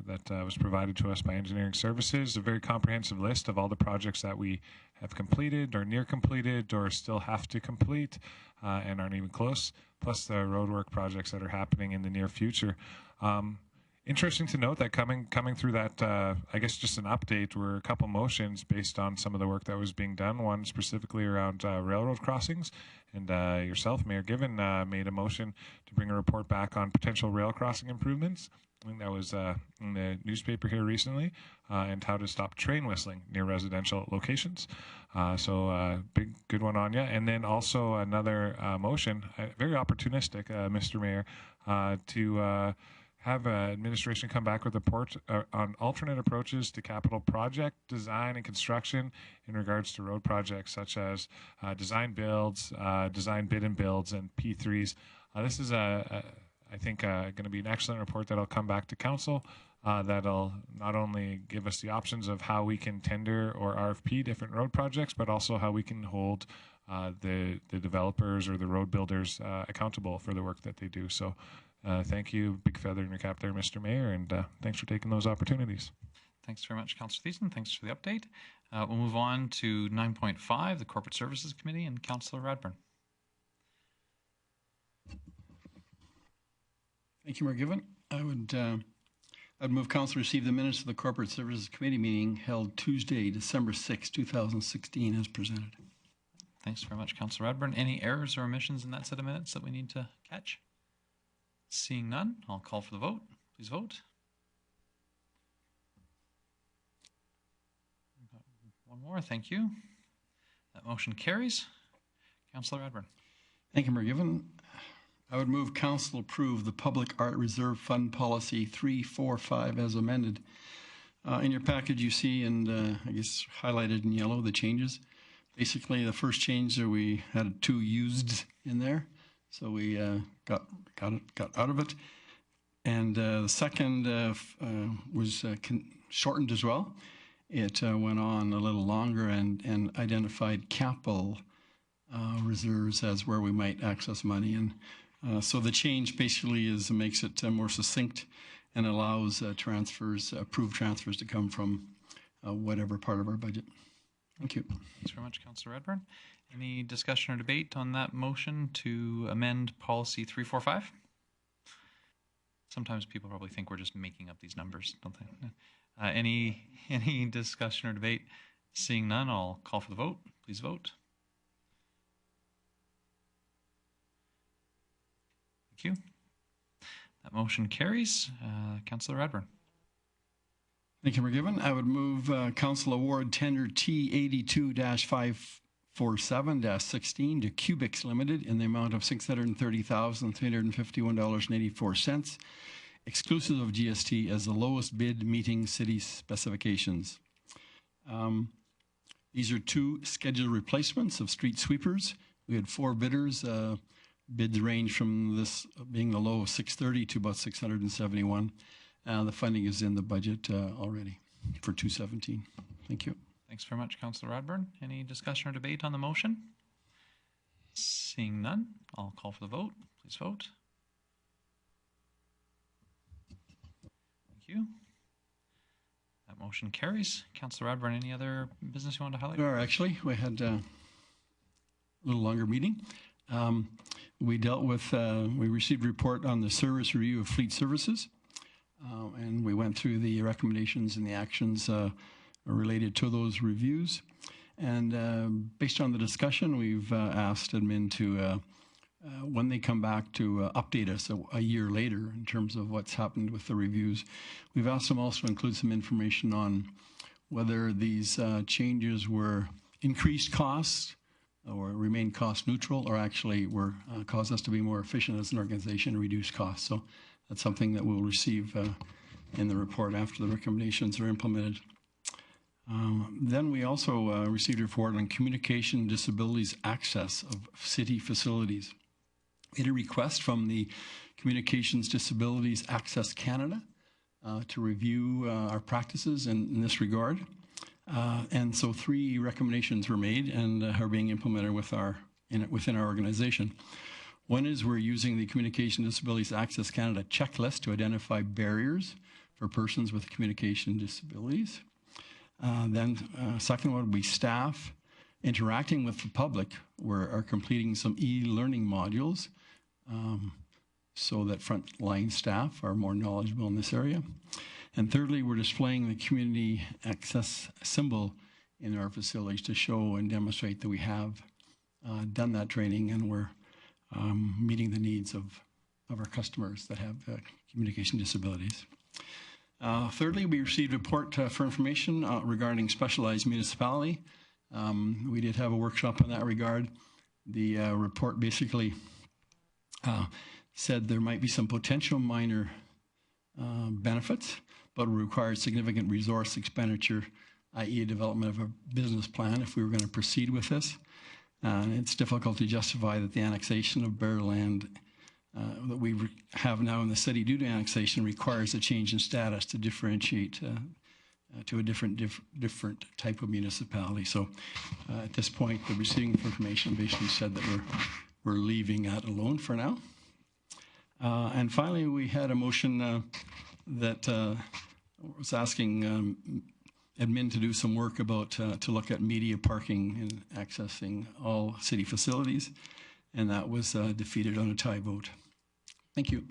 that was provided to us by Engineering Services, a very comprehensive list of all the projects that we have completed or near completed or still have to complete and aren't even close, plus the roadwork projects that are happening in the near future. Interesting to note that coming through that, I guess just an update, were a couple motions based on some of the work that was being done, one specifically around railroad crossings, and yourself, Mayor Given, made a motion to bring a report back on potential rail crossing improvements. I think that was in the newspaper here recently, and how to stop train whistling near residential locations. So big, good one on you. And then also another motion, very opportunistic, Mr. Mayor, to have administration come back with a report on alternate approaches to capital project design and construction in regards to road projects such as design builds, design bid and builds, and P3s. This is, I think, going to be an excellent report that'll come back to council. That'll not only give us the options of how we can tender or RFP different road projects, but also how we can hold the developers or the road builders accountable for the work that they do. So thank you, big feather in your cap there, Mr. Mayor, and thanks for taking those opportunities. Thanks very much, Councillor Thiessen. Thanks for the update. We'll move on to 9.5, the Corporate Services Committee, and Councillor Radburn. Thank you, Mayor Given. I'd move council receive the minutes of the Corporate Services Committee meeting held Tuesday, December 6, 2016, as presented. Thanks very much, Councillor Radburn. Any errors or omissions in that set of minutes that we need to catch? Seeing none, I'll call for the vote. Please vote. One more, thank you. That motion carries. Councillor Radburn. Thank you, Mayor Given. I would move council approve the Public Art Reserve Fund Policy 345 as amended. In your package, you see, and I guess highlighted in yellow, the changes. Basically, the first change there, we had 2 used in there, so we got out of it. And the second was shortened as well. It went on a little longer and identified capital reserves as where we might access money. And so the change basically makes it more succinct and allows approved transfers to come from whatever part of our budget. Thank you. Thanks very much, Councillor Radburn. Any discussion or debate on that motion to amend policy 345? Sometimes people probably think we're just making up these numbers, don't they? Any discussion or debate? Seeing none, I'll call for the vote. Please vote. Thank you. That motion carries. Councillor Radburn. Thank you, Mayor Given. I would move Council Award Tender T82-547-16 to Cubics Limited in the amount of $630,351.84, exclusive of GST, as the lowest bid meeting city specifications. These are 2 scheduled replacements of street sweepers. We had 4 bidders. Bids range from this being the low of 630 to about 671. The funding is in the budget already for 2017. Thank you. Thanks very much, Councillor Radburn. Any discussion or debate on the motion? Seeing none, I'll call for the vote. Please vote. Thank you. That motion carries. Councillor Radburn, any other business you want to highlight? There are actually. We had a little longer meeting. We dealt with, we received a report on the service review of fleet services, and we went through the recommendations and the actions related to those reviews. And based on the discussion, we've asked admin to, when they come back, to update us a year later in terms of what's happened with the reviews. We've asked them also to include some information on whether these changes were increased costs or remain cost neutral, or actually were cause us to be more efficient as an organization and reduce costs. So that's something that we'll receive in the report after the recommendations are implemented. Then we also received a report on communication disabilities access of city facilities. We had a request from the Communications Disabilities Access Canada to review our practices in this regard. And so 3 recommendations were made and are being implemented within our organization. One is we're using the Communication Disabilities Access Canada checklist to identify barriers for persons with communication disabilities. Second one would be staff interacting with the public are completing some e-learning modules so that frontline staff are more knowledgeable in this area. And thirdly, we're displaying the community access symbol in our facilities to show and demonstrate that we have done that training and we're meeting the needs of our customers that have communication disabilities. Thirdly, we received a report for information regarding specialized municipality. We did have a workshop in that regard. The report basically said there might be some potential minor benefits, but required significant resource expenditure, i.e. a development of a business plan if we were going to proceed with this. And it's difficult to justify that the annexation of bare land that we have now in the city due to annexation requires a change in status to differentiate to a different type of municipality. So at this point, the receiving of information basically said that we're leaving that alone for now. And finally, we had a motion that was asking admin to do some work about to look at media parking and accessing all city facilities, and that was defeated on a tie vote. Thank you.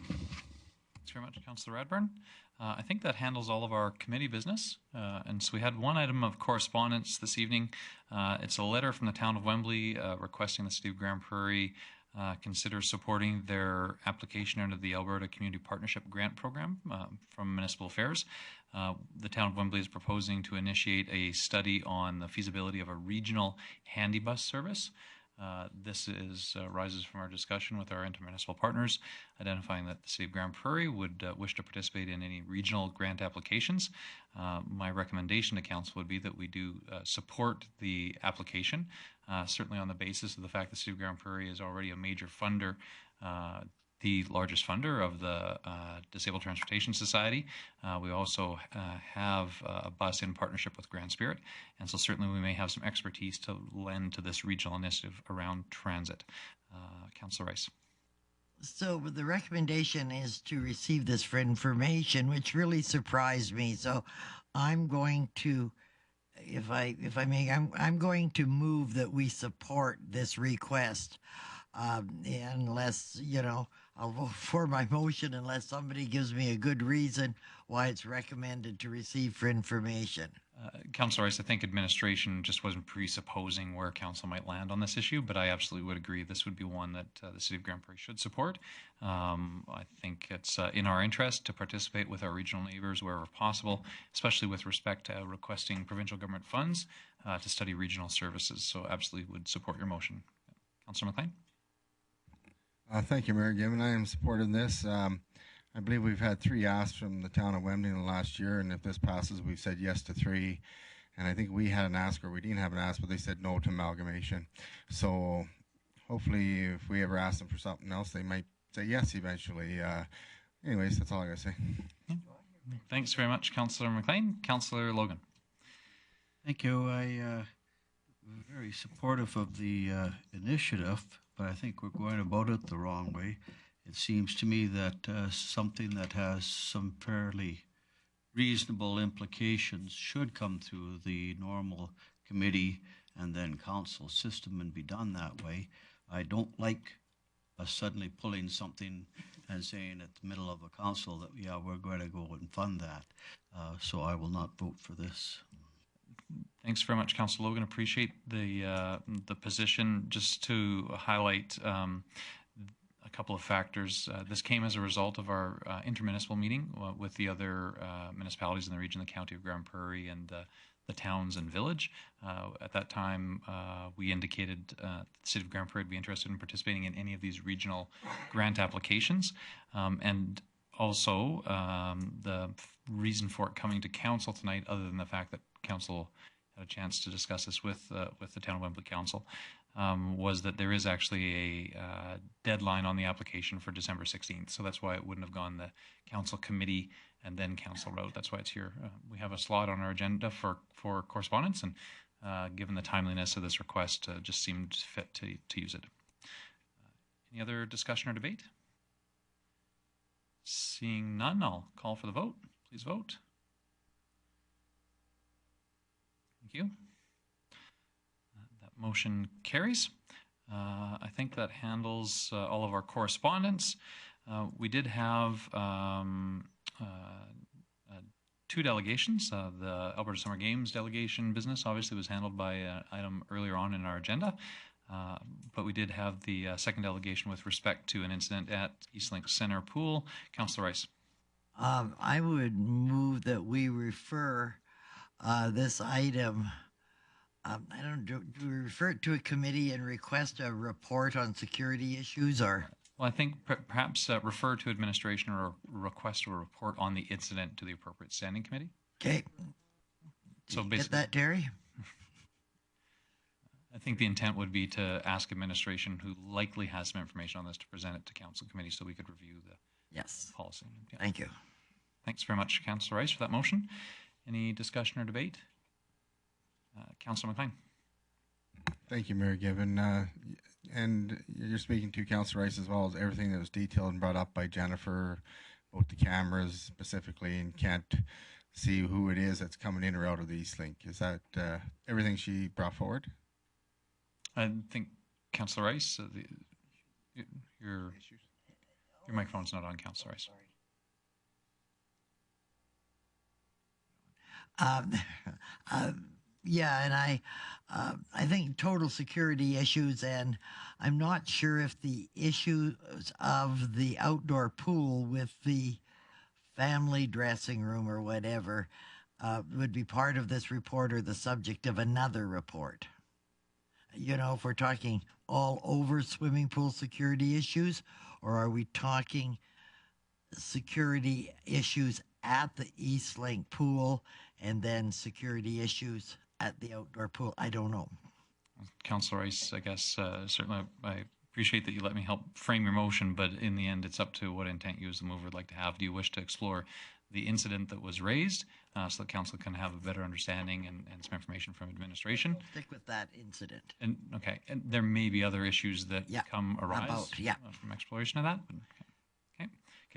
Thanks very much, Councillor Radburn. I think that handles all of our committee business. And so we had one item of correspondence this evening. It's a letter from the town of Wembley requesting the city of Grand Prairie consider supporting their application under the Alberta Community Partnership Grant Program from Municipal Affairs. The town of Wembley is proposing to initiate a study on the feasibility of a regional handy bus service. This rises from our discussion with our intermunicipal partners, identifying that the City of Grand Prairie would wish to participate in any regional grant applications. My recommendation to Council would be that we do support the application, certainly on the basis of the fact that the City of Grand Prairie is already a major funder, the largest funder of the Disabled Transportation Society. We also have a bus in partnership with Grand Spirit, and so certainly we may have some expertise to lend to this regional initiative around transit. Councillor Rice. So the recommendation is to receive this for information, which really surprised me. So I'm going to, if I may, I'm going to move that we support this request, unless, you know, I'll vote for my motion unless somebody gives me a good reason why it's recommended to receive for information. Councillor Rice, I think administration just wasn't presupposing where council might land on this issue, but I absolutely would agree this would be one that the City of Grand Prairie should support. I think it's in our interest to participate with our regional neighbours wherever possible, especially with respect to requesting provincial government funds to study regional services. So absolutely would support your motion. Councillor McLean. Thank you, Mayor Given. I am supporting this. I believe we've had 3 asks from the town of Wembley in the last year, and if this passes, we've said yes to 3. And I think we had an ask, or we didn't have an ask, but they said no to amalgamation. So hopefully, if we ever ask them for something else, they might say yes eventually. Anyways, that's all I got to say. Thanks very much, Councillor McLean. Councillor Logan. Thank you. I'm very supportive of the initiative, but I think we're going about it the wrong way. It seems to me that something that has some fairly reasonable implications should come through the normal committee and then council system and be done that way. I don't like us suddenly pulling something and saying at the middle of a council that, yeah, we're going to go and fund that. So I will not vote for this. Thanks very much, Councillor Logan. Appreciate the position. Just to highlight a couple of factors. This came as a result of our intermunicipal meeting with the other municipalities in the region, the County of Grand Prairie and the towns and village. At that time, we indicated the City of Grand Prairie would be interested in participating in any of these regional grant applications. And also, the reason for it coming to council tonight, other than the fact that council had a chance to discuss this with the Town of Wembley Council, was that there is actually a deadline on the application for December 16th. So that's why it wouldn't have gone the council committee and then council road. That's why it's here. We have a slot on our agenda for correspondence, and given the timeliness of this request, just seemed fit to use it. Any other discussion or debate? Seeing none, I'll call for the vote. Please vote. Thank you. That motion carries. I think that handles all of our correspondence. We did have 2 delegations. The Alberta Summer Games delegation business obviously was handled by an item earlier on in our agenda. But we did have the second delegation with respect to an incident at Eastlink Center Pool. Councillor Rice. I would move that we refer this item, I don't know, do we refer it to a committee and request a report on security issues, or? Well, I think perhaps refer to administration or request a report on the incident to the appropriate standing committee. Okay. So Get basically, that, Terry? I think the intent would be to ask administration, who likely has some information on this, to present it to council committee so we could review the policy. Yeah. Thank you. Thanks very much, Councillor Rice, for that motion. Any discussion or debate? Councillor McLean. Thank you, Mayor Given. And you're speaking to Councillor Rice as well as everything that was detailed and brought up by Jennifer, both the cameras specifically, and can't see who it is that's coming in or out of the Eastlink. Is that everything she brought forward? I think, Councillor Rice, your microphone's not on, Councillor Rice. Yeah, and I think total security issues, and I'm not sure if the issues of the outdoor pool with the family dressing room or whatever would be part of this report or the subject of another report. you know, if we're talking all over swimming pool security issues, or are we talking security issues at the East Lake pool and then security issues at the outdoor pool? I don't know. Councillor Rice, I guess certainly I appreciate that you let me help frame your motion, but in the end, it's up to what intent you as the mover would like to have. Do you wish to explore the incident that was raised so that council can have a better understanding and some information from administration? Stick with that incident. And okay, and there may be other issues that arise from exploration of that. But, okay.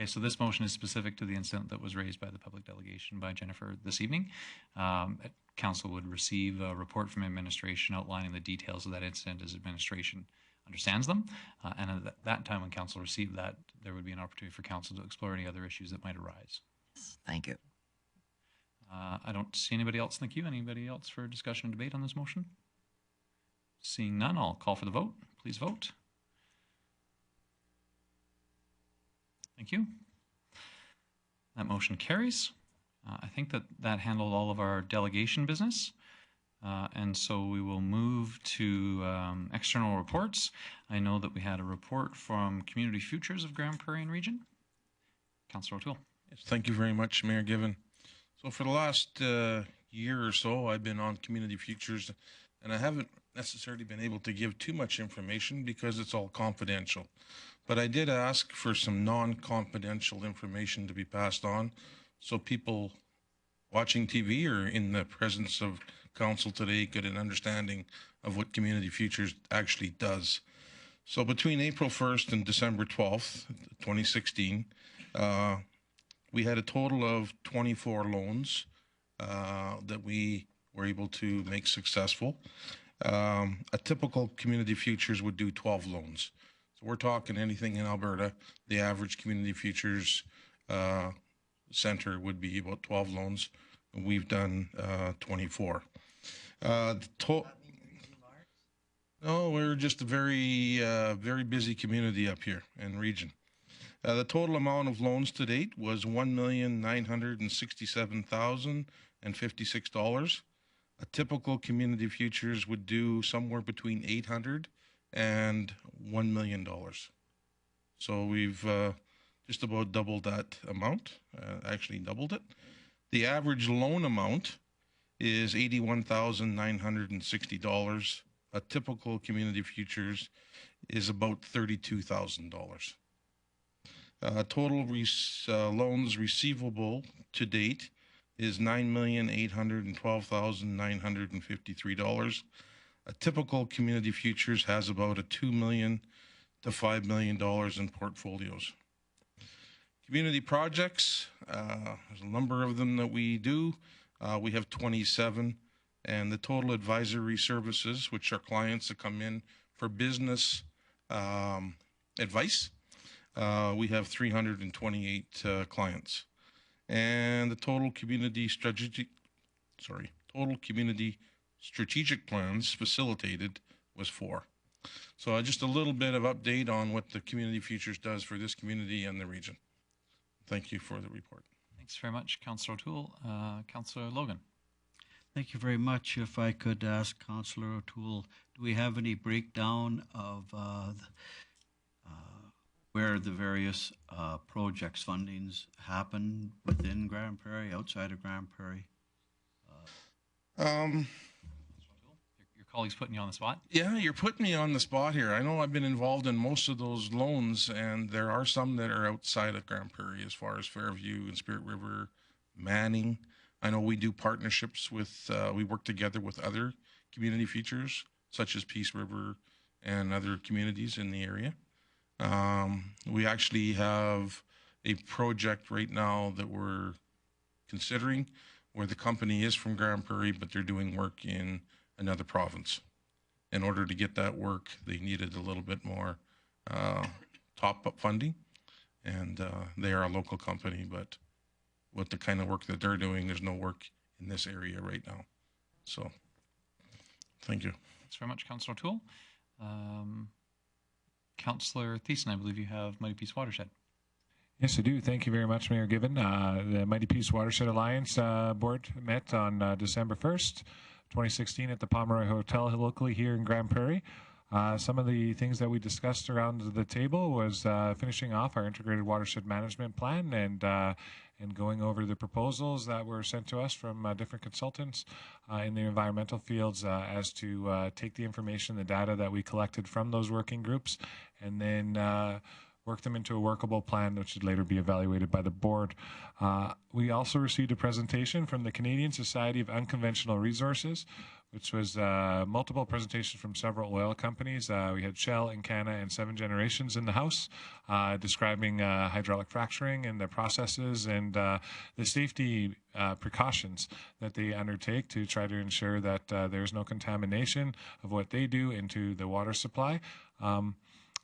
So this motion is specific to the incident that was raised by the public delegation by Jennifer this evening. Council would receive a report from administration outlining the details of that incident as administration understands them. And at that time, when council received that, there would be an opportunity for council to explore any other issues that might arise. Thank you. I don't see anybody else in the queue. Anybody else for discussion and debate on this motion? Seeing none, I'll call for the vote. Please vote. Thank you. That motion carries. I think that handled all of our delegation business. And so we will move to external reports. I know that we had a report from Community Futures of Grand Prairie and Region. Councillor O'Toole. Yes, thank you very much, Mayor Given. So for the last year or so, I've been on Community Futures, and I haven't necessarily been able to give too much information because it's all confidential. But I did ask for some non-confidential information to be passed on so people watching TV or in the presence of council today get an understanding of what Community Futures actually does. So between April 1st and December 12th, 2016, we had a total of 24 loans that we were able to make successful. A typical Community Futures would do 12 loans. So we're talking anything in Alberta, the average Community Futures center would be about 12 loans. We've done 24. No, we're just a very busy community up here in region. The total amount of loans to date was $1,967,056. A typical Community Futures would do somewhere between $800,000 and $1 million. So we've just about doubled that amount, actually doubled it. The average loan amount is $81,960. A typical Community Futures is about $32,000. Total loans receivable to date is $9,812,953. A typical Community Futures has about a $2 million to $5 million in portfolios. Community projects, there's a number of them that we do. We have 27, and the total advisory services, which are clients that come in for business advice, we have 328 clients. And the total community strategic plans facilitated was 4. So just a little bit of update on what the Community Futures does for this community and the region. Thank you for the report. Thanks very much, Councillor O'Toole. Councillor Logan. Thank you very much. If I could ask Councillor O'Toole, do we have any breakdown of where the various projects fundings happen within Grand Prairie, outside of Grand Prairie? Your colleague's putting you on the spot? Yeah, you're putting me on the spot here. I know I've been involved in most of those loans, and there are some that are outside of Grand Prairie as far as Fairview and Spirit River, Manning. I know we do partnerships with, we work together with other Community Futures, such as Peace River and other communities in the area. We actually have a project right now that we're considering where the company is from Grand Prairie, but they're doing work in another province. In order to get that work, they needed a little bit more top-up funding, and they are a local company, but with the kind of work that they're doing, there's no work in this area right now. So, thank you. Thanks very much, Councillor O'Toole. Councillor Thiessen, I believe you have Mighty Peace Watershed. Yes, I do. Thank you very much, Mayor Given. The Mighty Peace Watershed Alliance Board met on December 1st 2016 at the Pomeroy Hotel locally here in Grand Prairie. Some of the things that we discussed around the table was finishing off our integrated watershed management plan and going over the proposals that were sent to us from different consultants in the environmental fields as to take the information, the data that we collected from those working groups, and then work them into a workable plan which should later be evaluated by the board. We also received a presentation from the Canadian Society of Unconventional Resources, which was multiple presentations from several oil companies. We had Shell, Encana, and Seven Generations in the house, describing hydraulic fracturing and the processes and the safety precautions that they undertake to try to ensure that there's no contamination of what they do into the water supply.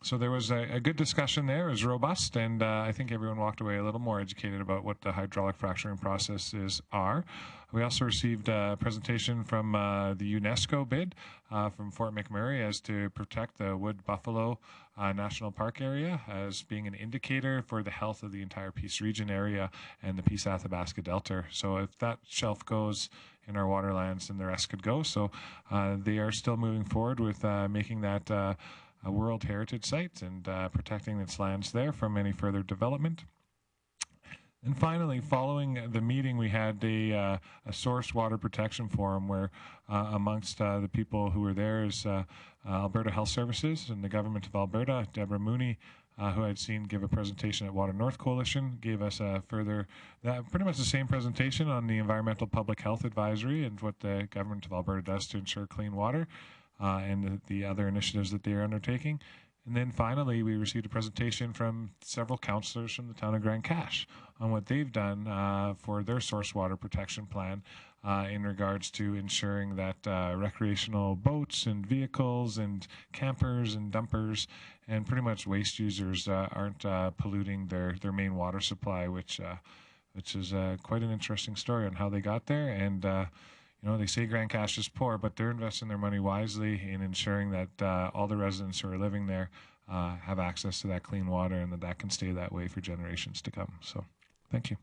So there was a good discussion there. It was robust, and I think everyone walked away a little more educated about what the hydraulic fracturing processes are. We also received a presentation from the UNESCO bid from Fort McMurray as to protect the Wood Buffalo National Park area as being an indicator for the health of the entire Peace Region area and the Peace Athabasca Delta. So if that shelf goes in our waterlands, then the rest could go. So they are still moving forward with making that a World Heritage Site and protecting its lands there from any further development. And finally, following the meeting, we had a source water protection forum where amongst the people who were there is Alberta Health Services and the Government of Alberta. Deborah Mooney, who I'd seen give a presentation at Water North Coalition, gave us pretty much the same presentation on the Environmental Public Health Advisory and what the Government of Alberta does to ensure clean water. And the other initiatives that they are undertaking. And then finally, we received a presentation from several councillors from the town of Grande Cache on what they've done for their source water protection plan in regards to ensuring that recreational boats and vehicles and campers and dumpers and pretty much waste users aren't polluting their main water supply, which is quite an interesting story on how they got there. And you know, they say Grande Cache is poor, but they're investing their money wisely in ensuring that all the residents who are living there have access to that clean water and that can stay that way for generations to come. So, thank you.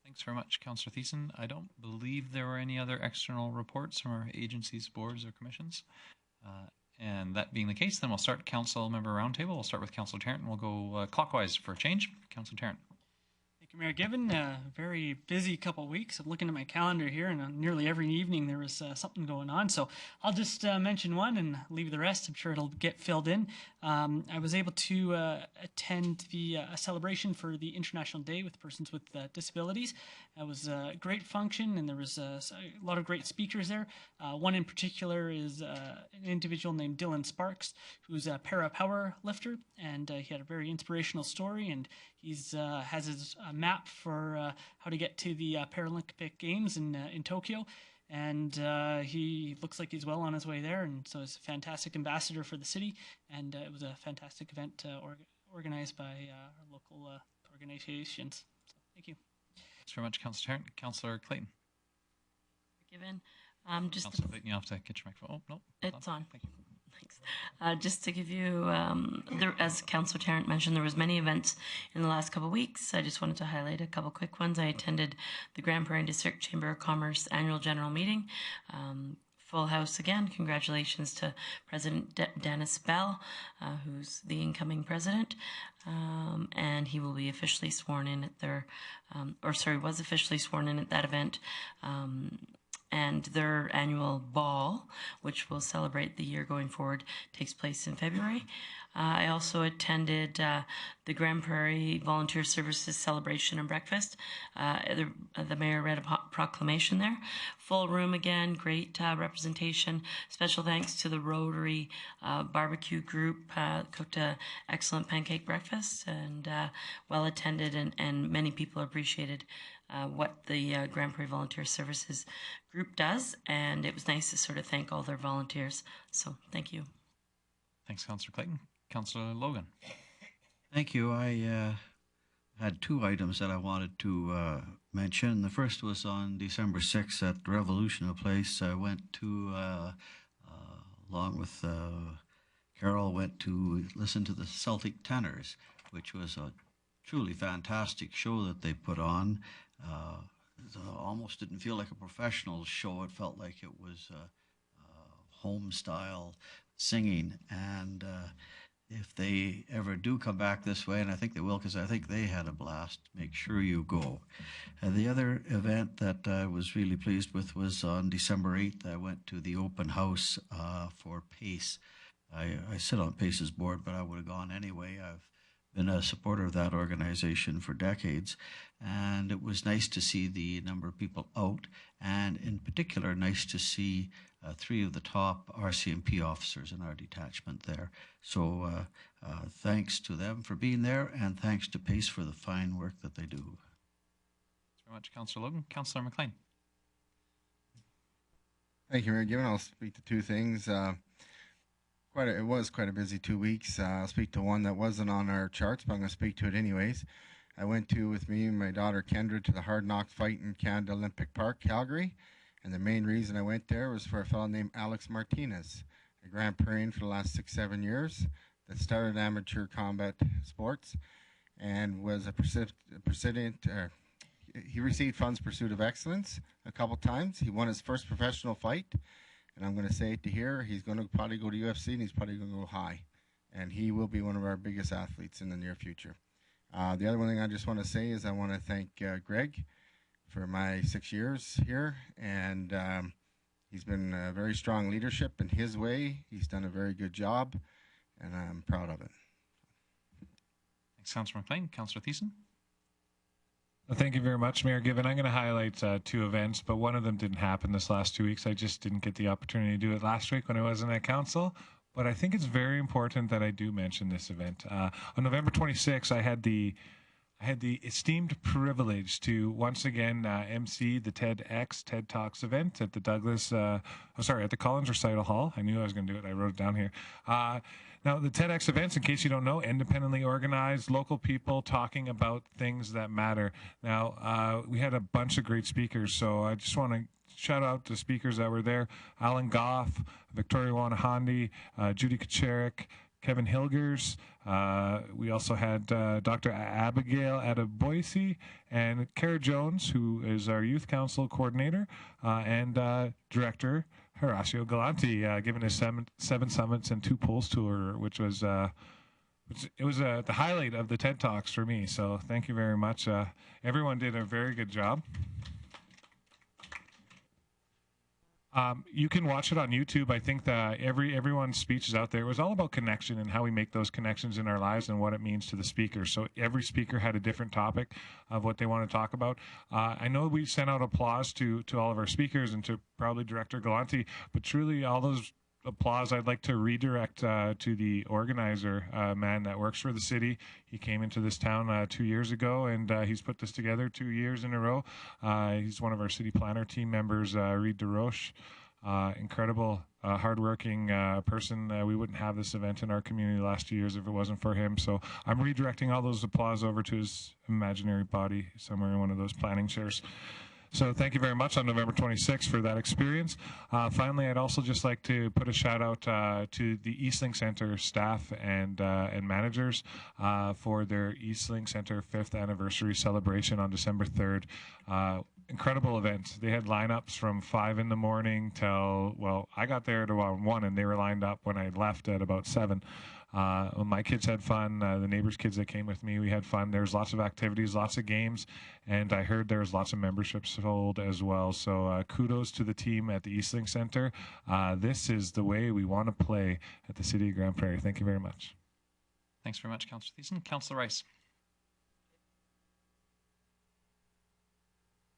Thanks very much, Councillor Thiessen. I don't believe there were any other external reports from our agencies, boards, or commissions. And that being the case, then we'll start Council Member Roundtable. We'll start with Councillor Tarrant, and we'll go clockwise for a change. Councillor Tarrant. Thank you, Mayor Given. Very busy couple of weeks. I'm looking at my calendar here, and nearly every evening there was something going on. So I'll just mention one and leave the rest. I'm sure it'll get filled in. I was able to attend the celebration for the International Day with Persons with Disabilities. It was a great function, and there was a lot of great speakers there. One in particular is an individual named Dylan Sparks, who's a para-power lifter, and he had a very inspirational story, and he's has his map for how to get to the Paralympic Games in Tokyo. And he looks like he's well on his way there, and so he's a fantastic ambassador for the city, and it was a fantastic event organized by our local organizations. So, thank you. Thanks very much, Councillor Tarrant. Councillor Clayton. Given. Councillor Clayton, you have to get your microphone. Oh, no. It's on. Thank you. Thanks. Just to give you, as Councillor Tarrant mentioned, there was many events in the last couple of weeks. I just wanted to highlight a couple quick ones. I attended the Grand Prairie District Chamber of Commerce annual general meeting. Full house again. Congratulations to President Dennis Bell, who's the incoming president, and he will be officially sworn in at their, was officially sworn in at that event. And their annual ball, which will celebrate the year going forward, takes place in February. I also attended the Grand Prairie Volunteer Services Celebration and Breakfast. The mayor read a proclamation there. Full room again, great representation. Special thanks to the Rotary Barbecue Group, cooked an excellent pancake breakfast and well attended, and many people appreciated what the Grand Prairie Volunteer Services group does, and it was nice to sort of thank all their volunteers. So thank you. Thanks, Councillor Clayton. Councillor Logan. Thank you. I had two items that I wanted to mention. The first was on December 6th at Revolution Place. I went to, along with Carol, went to listen to the Celtic Tenors, which was a truly fantastic show that they put on. almost didn't feel like a professional show. It felt like it was home style singing. And if they ever do come back this way, and I think they will, because I think they had a blast, make sure you go. The other event that I was really pleased with was on December 8th. I went to the open house for PACE. I sit on PACE's board, but I would have gone anyway. I've been a supporter of that organization for decades, and it was nice to see the number of people out, and in particular, nice to see 3 of the top RCMP officers in our detachment there. So thanks to them for being there, and thanks to PACE for the fine work that they do. Thanks very much, Councillor Logan. Councillor McLean. Thank you, Mayor Given. I'll speak to 2 things. It was quite a busy 2 weeks. I'll speak to one that wasn't on our charts, but I'm going to speak to it anyways. I went with me and my daughter Kendra to the Hard Knock fight in Canada Olympic Park, Calgary. And the main reason I went there was for a fellow named Alex Martinez, a Grand Prairien for the last 6-7 years that started amateur combat sports and was a president. He received Funds Pursuit of Excellence a couple times. He won his first professional fight. And I'm going to say it to here, he's going to probably go to UFC, and he's probably going to go high. And he will be one of our biggest athletes in the near future. The other one thing I just want to say is I want to thank Greg for my 6 years here. And he's been a very strong leadership in his way. He's done a very good job, and I'm proud of it. Thanks, Councillor McLean. Councillor Thiessen. Thank you very much, Mayor Given. I'm going to highlight 2 events, but one of them didn't happen this last 2 weeks. I just didn't get the opportunity to do it last week when I wasn't at council. But I think it's very important that I do mention this event. On November 26th, I had the esteemed privilege to once again MC the TEDx TED Talks event at the at the Collins Recital Hall. I knew I was going to do it. I wrote it down here. Now, the TEDx events, in case you don't know, independently organized, local people talking about things that matter. Now, we had a bunch of great speakers, so I just want to shout out to speakers that were there. Alan Goff, Victoria Wanahandi, Judy Kacharik, Kevin Hilgers. We also had Dr. Abigail Adeboisi and Kara Jones, who is our Youth Council Coordinator, and Director Horacio Galanti, giving his 7 summits and 2 polls tour, which was the highlight of the TED Talks for me. So thank you very much. Everyone did a very good job. You can watch it on YouTube. I think that everyone's speech is out there. It was all about connection and how we make those connections in our lives and what it means to the speakers. So every speaker had a different topic of what they want to talk about. I know we sent out applause to all of our speakers and to probably Director Galanti, but truly all those applause I'd like to redirect to the organizer, man that works for the city. He came into this town 2 years ago, and he's put this together 2 years in a row. He's one of our city planner team members, Reed DeRoche. Incredible, hardworking person. We wouldn't have this event in our community the last 2 years if it wasn't for him. So I'm redirecting all those applause over to his imaginary body somewhere in one of those planning chairs. So thank you very much on November 26th for that experience. Finally, I'd also just like to put a shout out to the Eastlink Center staff and managers for their Eastlink Center 5th anniversary celebration on December 3rd. Incredible event. They had lineups from 5 in the morning till, well, I got there at around 1 and they were lined up when I left at about 7. My kids had fun. The neighbors' kids that came with me, we had fun. There was lots of activities, lots of games, and I heard there was lots of memberships sold as well. So kudos to the team at the Eastlink Center. This is the way we want to play at the City of Grand Prairie. Thank you very much. Thanks very much, Councillor Thiessen. Councillor Rice.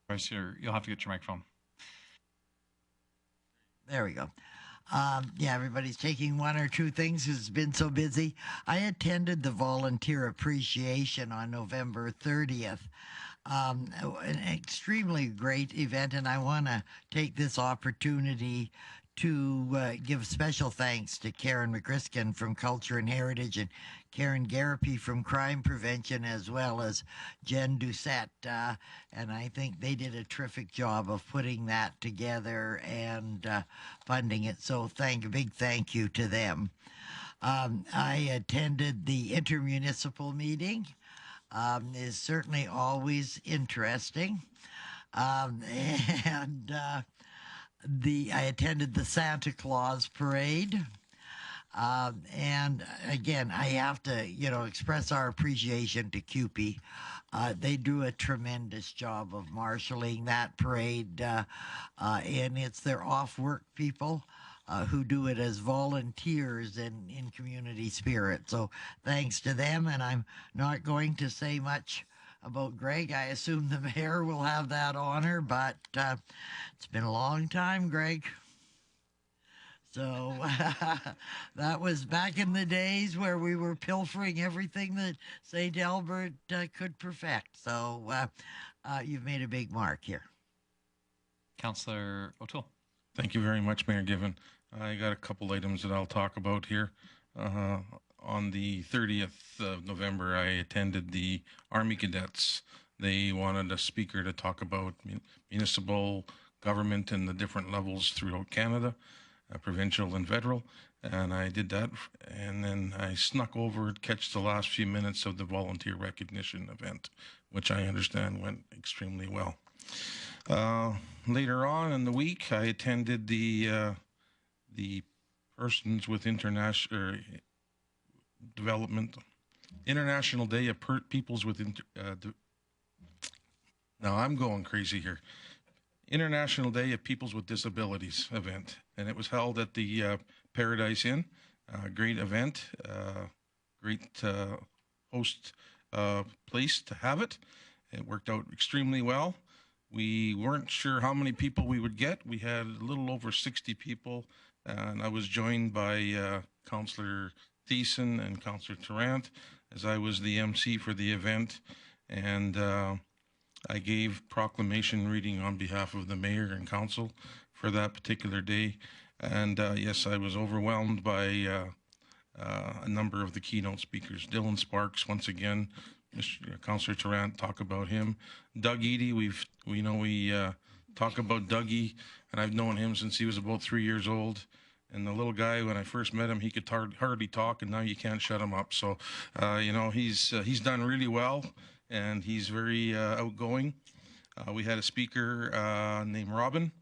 Rice, you'll have to get your microphone. There we go. Yeah, everybody's taking 1 or 2 things. It's been so busy. I attended the volunteer appreciation on November 30th. An extremely great event, and I want to take this opportunity to give special thanks to Karen McCriskin from Culture and Heritage and Karen Garapi from Crime Prevention, as well as Jen Doucette. And I think they did a terrific job of putting that together and funding it. So a big thank you to them. I attended the intermunicipal meeting. Is certainly always interesting. and I attended the Santa Claus parade. And again, I have to, express our appreciation to CUPE. They do a tremendous job of marshaling that parade, and it's their off-work people who do it as volunteers in community spirit. So thanks to them, and I'm not going to say much about Greg. I assume the mayor will have that honor, but it's been a long time, Greg. So that was back in the days where we were pilfering everything that St. Albert could perfect. So you've made a big mark here. Councillor O'Toole. Thank you very much, Mayor Given. I got a couple items that I'll talk about here. On the 30th of November, I attended the Army Cadets. They wanted a speaker to talk about municipal government and the different levels throughout Canada, provincial and federal, and I did that. And then I snuck over to catch the last few minutes of the volunteer recognition event, which I understand went extremely well. Later on in the week, I attended the Persons with International Development, International Day of Peoples with now I'm going crazy here. International Day of Peoples with Disabilities event, and it was held at the Paradise Inn. Great event, great host place to have it. It worked out extremely well. We weren't sure how many people we would get. We had a little over 60 people, and I was joined by Councillor Thiessen and Councillor Tarrant, as I was the MC for the event, and I gave proclamation reading on behalf of the mayor and council for that particular day. And yes, I was overwhelmed by a number of the keynote speakers. Dylan Sparks, once again, Councillor Tarrant, talk about him. Doug Eady, we talk about Dougie, and I've known him since he was about 3 years old. And the little guy, when I first met him, he could hardly talk, and now you can't shut him up. So, he's done really well, and he's very outgoing. We had a speaker named Robin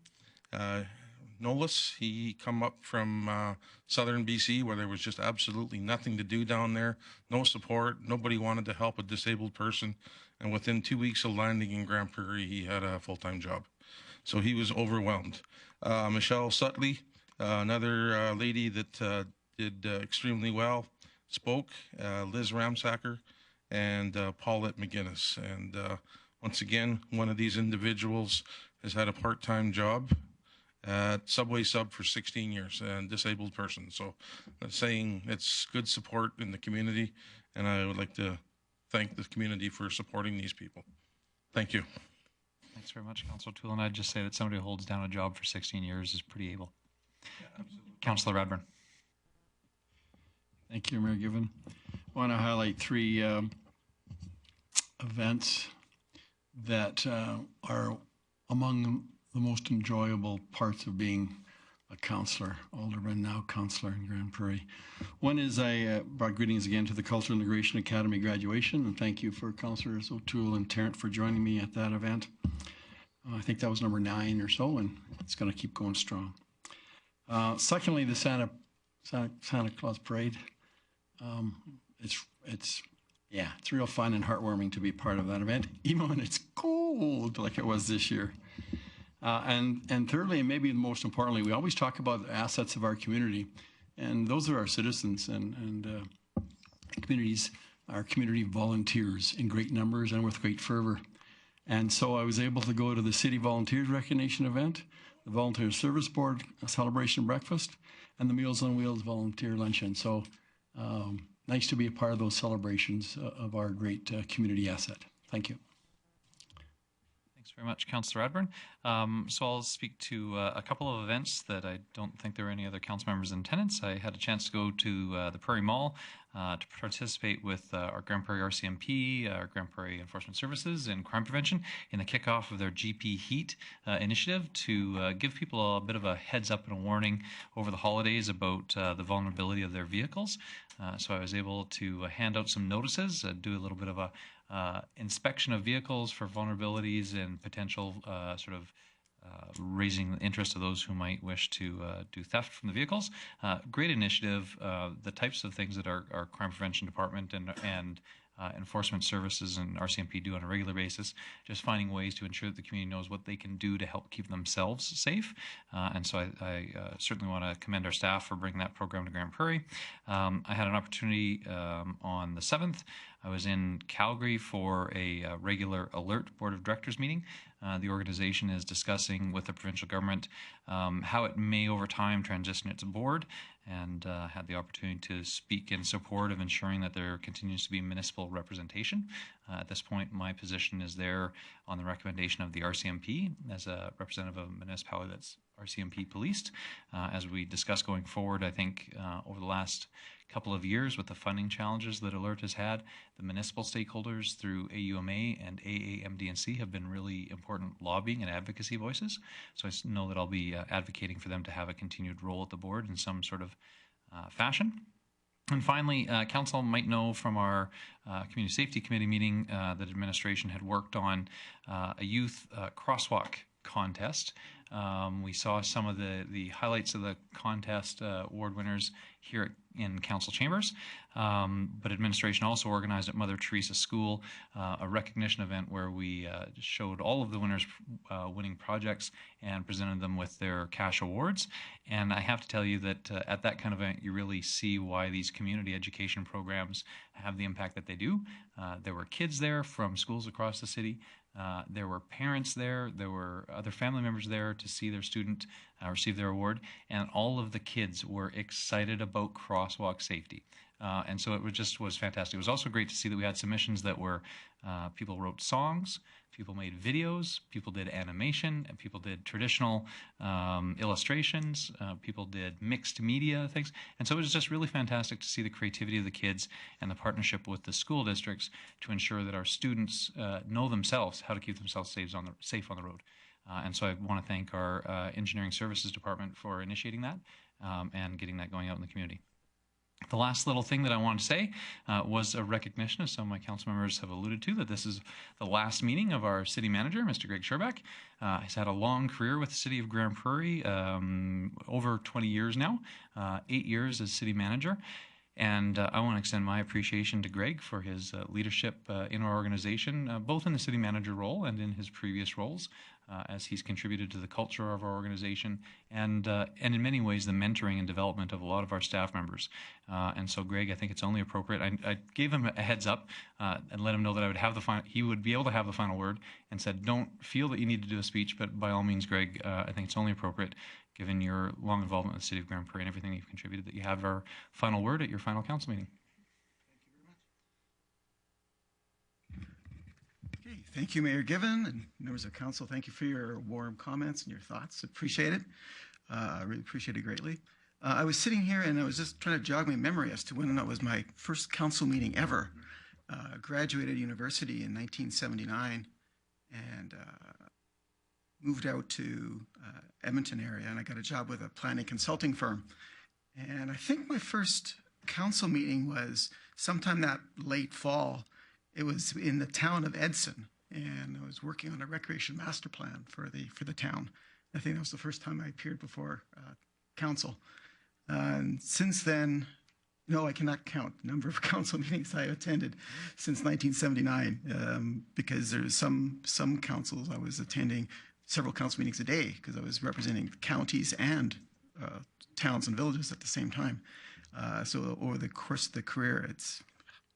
Nolis. He come up from southern BC, where there was just absolutely nothing to do down there, no support, nobody wanted to help a disabled person. And within 2 weeks of landing in Grand Prairie, he had a full-time job. So he was overwhelmed. Michelle Sutley, another lady that did extremely well, spoke. Liz Ramsacker and Paulette McGinnis. And once again, one of these individuals has had a part-time job at Subway Sub for 16 years, and disabled person. So I'm saying it's good support in the community, and I would like to thank the community for supporting these people. Thank you. Thanks very much, Councillor O'Toole. And I'd just say that somebody who holds down a job for 16 years is pretty able. Yeah, absolutely. Councillor Radburn. Thank you, Mayor Given. I want to highlight three events that are among the most enjoyable parts of being a councillor, alderman, now councillor in Grand Prairie. One is I brought greetings again to the Cultural Integration Academy graduation, and thank you for Councillors O'Toole and Tarrant for joining me at that event. I think that was number 9 or so, and it's going to keep going strong. Secondly, the Santa Claus Parade. It's real fun and heartwarming to be part of that event, even when it's cold like it was this year. And thirdly, and maybe most importantly, we always talk about the assets of our community, and those are our citizens and communities, our community volunteers in great numbers and with great fervor. And so I was able to go to the City Volunteers Recognition event, the Volunteer Service Board Celebration Breakfast, and the Meals on Wheels Volunteer Luncheon. So nice to be a part of those celebrations of our great community asset. Thank you. Thanks very much, Councillor Radburn. So I'll speak to a couple of events that I don't think there were any other council members in attendance. I had a chance to go to the Prairie Mall to participate with our Grand Prairie RCMP, our Grand Prairie Enforcement Services and Crime Prevention in the kickoff of their GP Heat initiative to give people a bit of a heads up and a warning over the holidays about the vulnerability of their vehicles. So I was able to hand out some notices, do a little bit of a inspection of vehicles for vulnerabilities and potential raising the interest of those who might wish to do theft from the vehicles. Great initiative. The types of things that our crime prevention department and enforcement services and RCMP do on a regular basis, just finding ways to ensure that the community knows what they can do to help keep themselves safe. And so I certainly want to commend our staff for bringing that program to Grand Prairie. I had an opportunity on the 7th. I was in Calgary for a regular Alert Board of Directors meeting. The organization is discussing with the provincial government how it may over time transition its board, and had the opportunity to speak in support of ensuring that there continues to be municipal representation. At this point, my position is there on the recommendation of the RCMP as a representative of a municipality that's RCMP policed. As we discuss going forward, I think over the last couple of years with the funding challenges that Alert has had, the municipal stakeholders through AUMA and AAMDNC have been really important lobbying and advocacy voices. So I know that I'll be advocating for them to have a continued role at the board in some sort of fashion. And finally, council might know from our Community Safety Committee meeting that administration had worked on a youth crosswalk contest. We saw some of the highlights of the contest award winners here in council chambers, but administration also organized at Mother Teresa School a recognition event where we showed all of the winners winning projects and presented them with their cash awards. And I have to tell you that at that kind of event, you really see why these community education programs have the impact that they do. There were kids there from schools across the city. There were parents there, there were other family members there to see their student receive their award, and all of the kids were excited about crosswalk safety. And so it was fantastic. It was also great to see that we had submissions that were, people wrote songs, people made videos, people did animation, and people did traditional illustrations, people did mixed media things. And so it was just really fantastic to see the creativity of the kids and the partnership with the school districts to ensure that our students know themselves how to keep themselves safe on the road. And so I want to thank our engineering services department for initiating that and getting that going out in the community. The last little thing that I wanted to say was a recognition, as some of my council members have alluded to, that this is the last meeting of our city manager, Mr. Greg Sherbeck. He's had a long career with the city of Grand Prairie, over 20 years now, 8 years as city manager. And I want to extend my appreciation to Greg for his leadership in our organization, both in the city manager role and in his previous roles, as he's contributed to the culture of our organization and in many ways the mentoring and development of a lot of our staff members. And so, Greg, I think it's only appropriate. I gave him a heads up and let him know that I would have he would be able to have the final word, and said, don't feel that you need to do a speech, but by all means, Greg, I think it's only appropriate, given your long involvement with the city of Grand Prairie and everything you've contributed, that you have our final word at your final council meeting. Okay, thank you, Mayor Given, and members of council. Thank you for your warm comments and your thoughts. Appreciate it. I really appreciate it greatly. I was sitting here and I was just trying to jog my memory as to when that was my first council meeting ever. Graduated university in 1979 and moved out to Edmonton area, and I got a job with a planning consulting firm. And I think my first council meeting was sometime that late fall. It was in the town of Edson, and I was working on a recreation master plan for the town. I think that was the first time I appeared before council. And since then, no, I cannot count the number of council meetings I attended since 1979, because there's some councils I was attending several council meetings a day because I was representing counties and towns and villages at the same time. So over the course of the career, it's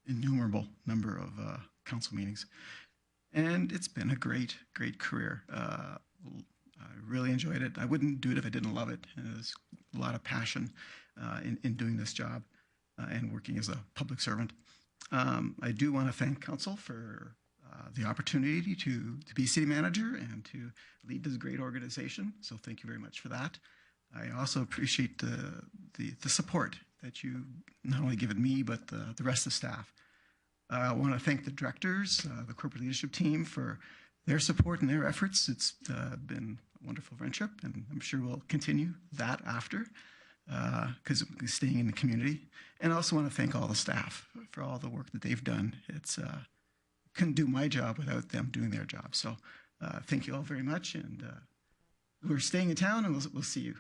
innumerable number of council meetings. And it's been a great, great career. I really enjoyed it. I wouldn't do it if I didn't love it. And there's a lot of passion in doing this job and working as a public servant. I do want to thank council for the opportunity to be city manager and to lead this great organization. So thank you very much for that. I also appreciate the support that you not only given me, but the rest of the staff. I want to thank the directors, the corporate leadership team for their support and their efforts. It's been a wonderful friendship, and I'm sure we'll continue that after, because staying in the community. And I also want to thank all the staff for all the work that they've done. It's couldn't do my job without them doing their job. So thank you all very much, and we're staying in town, and we'll see you.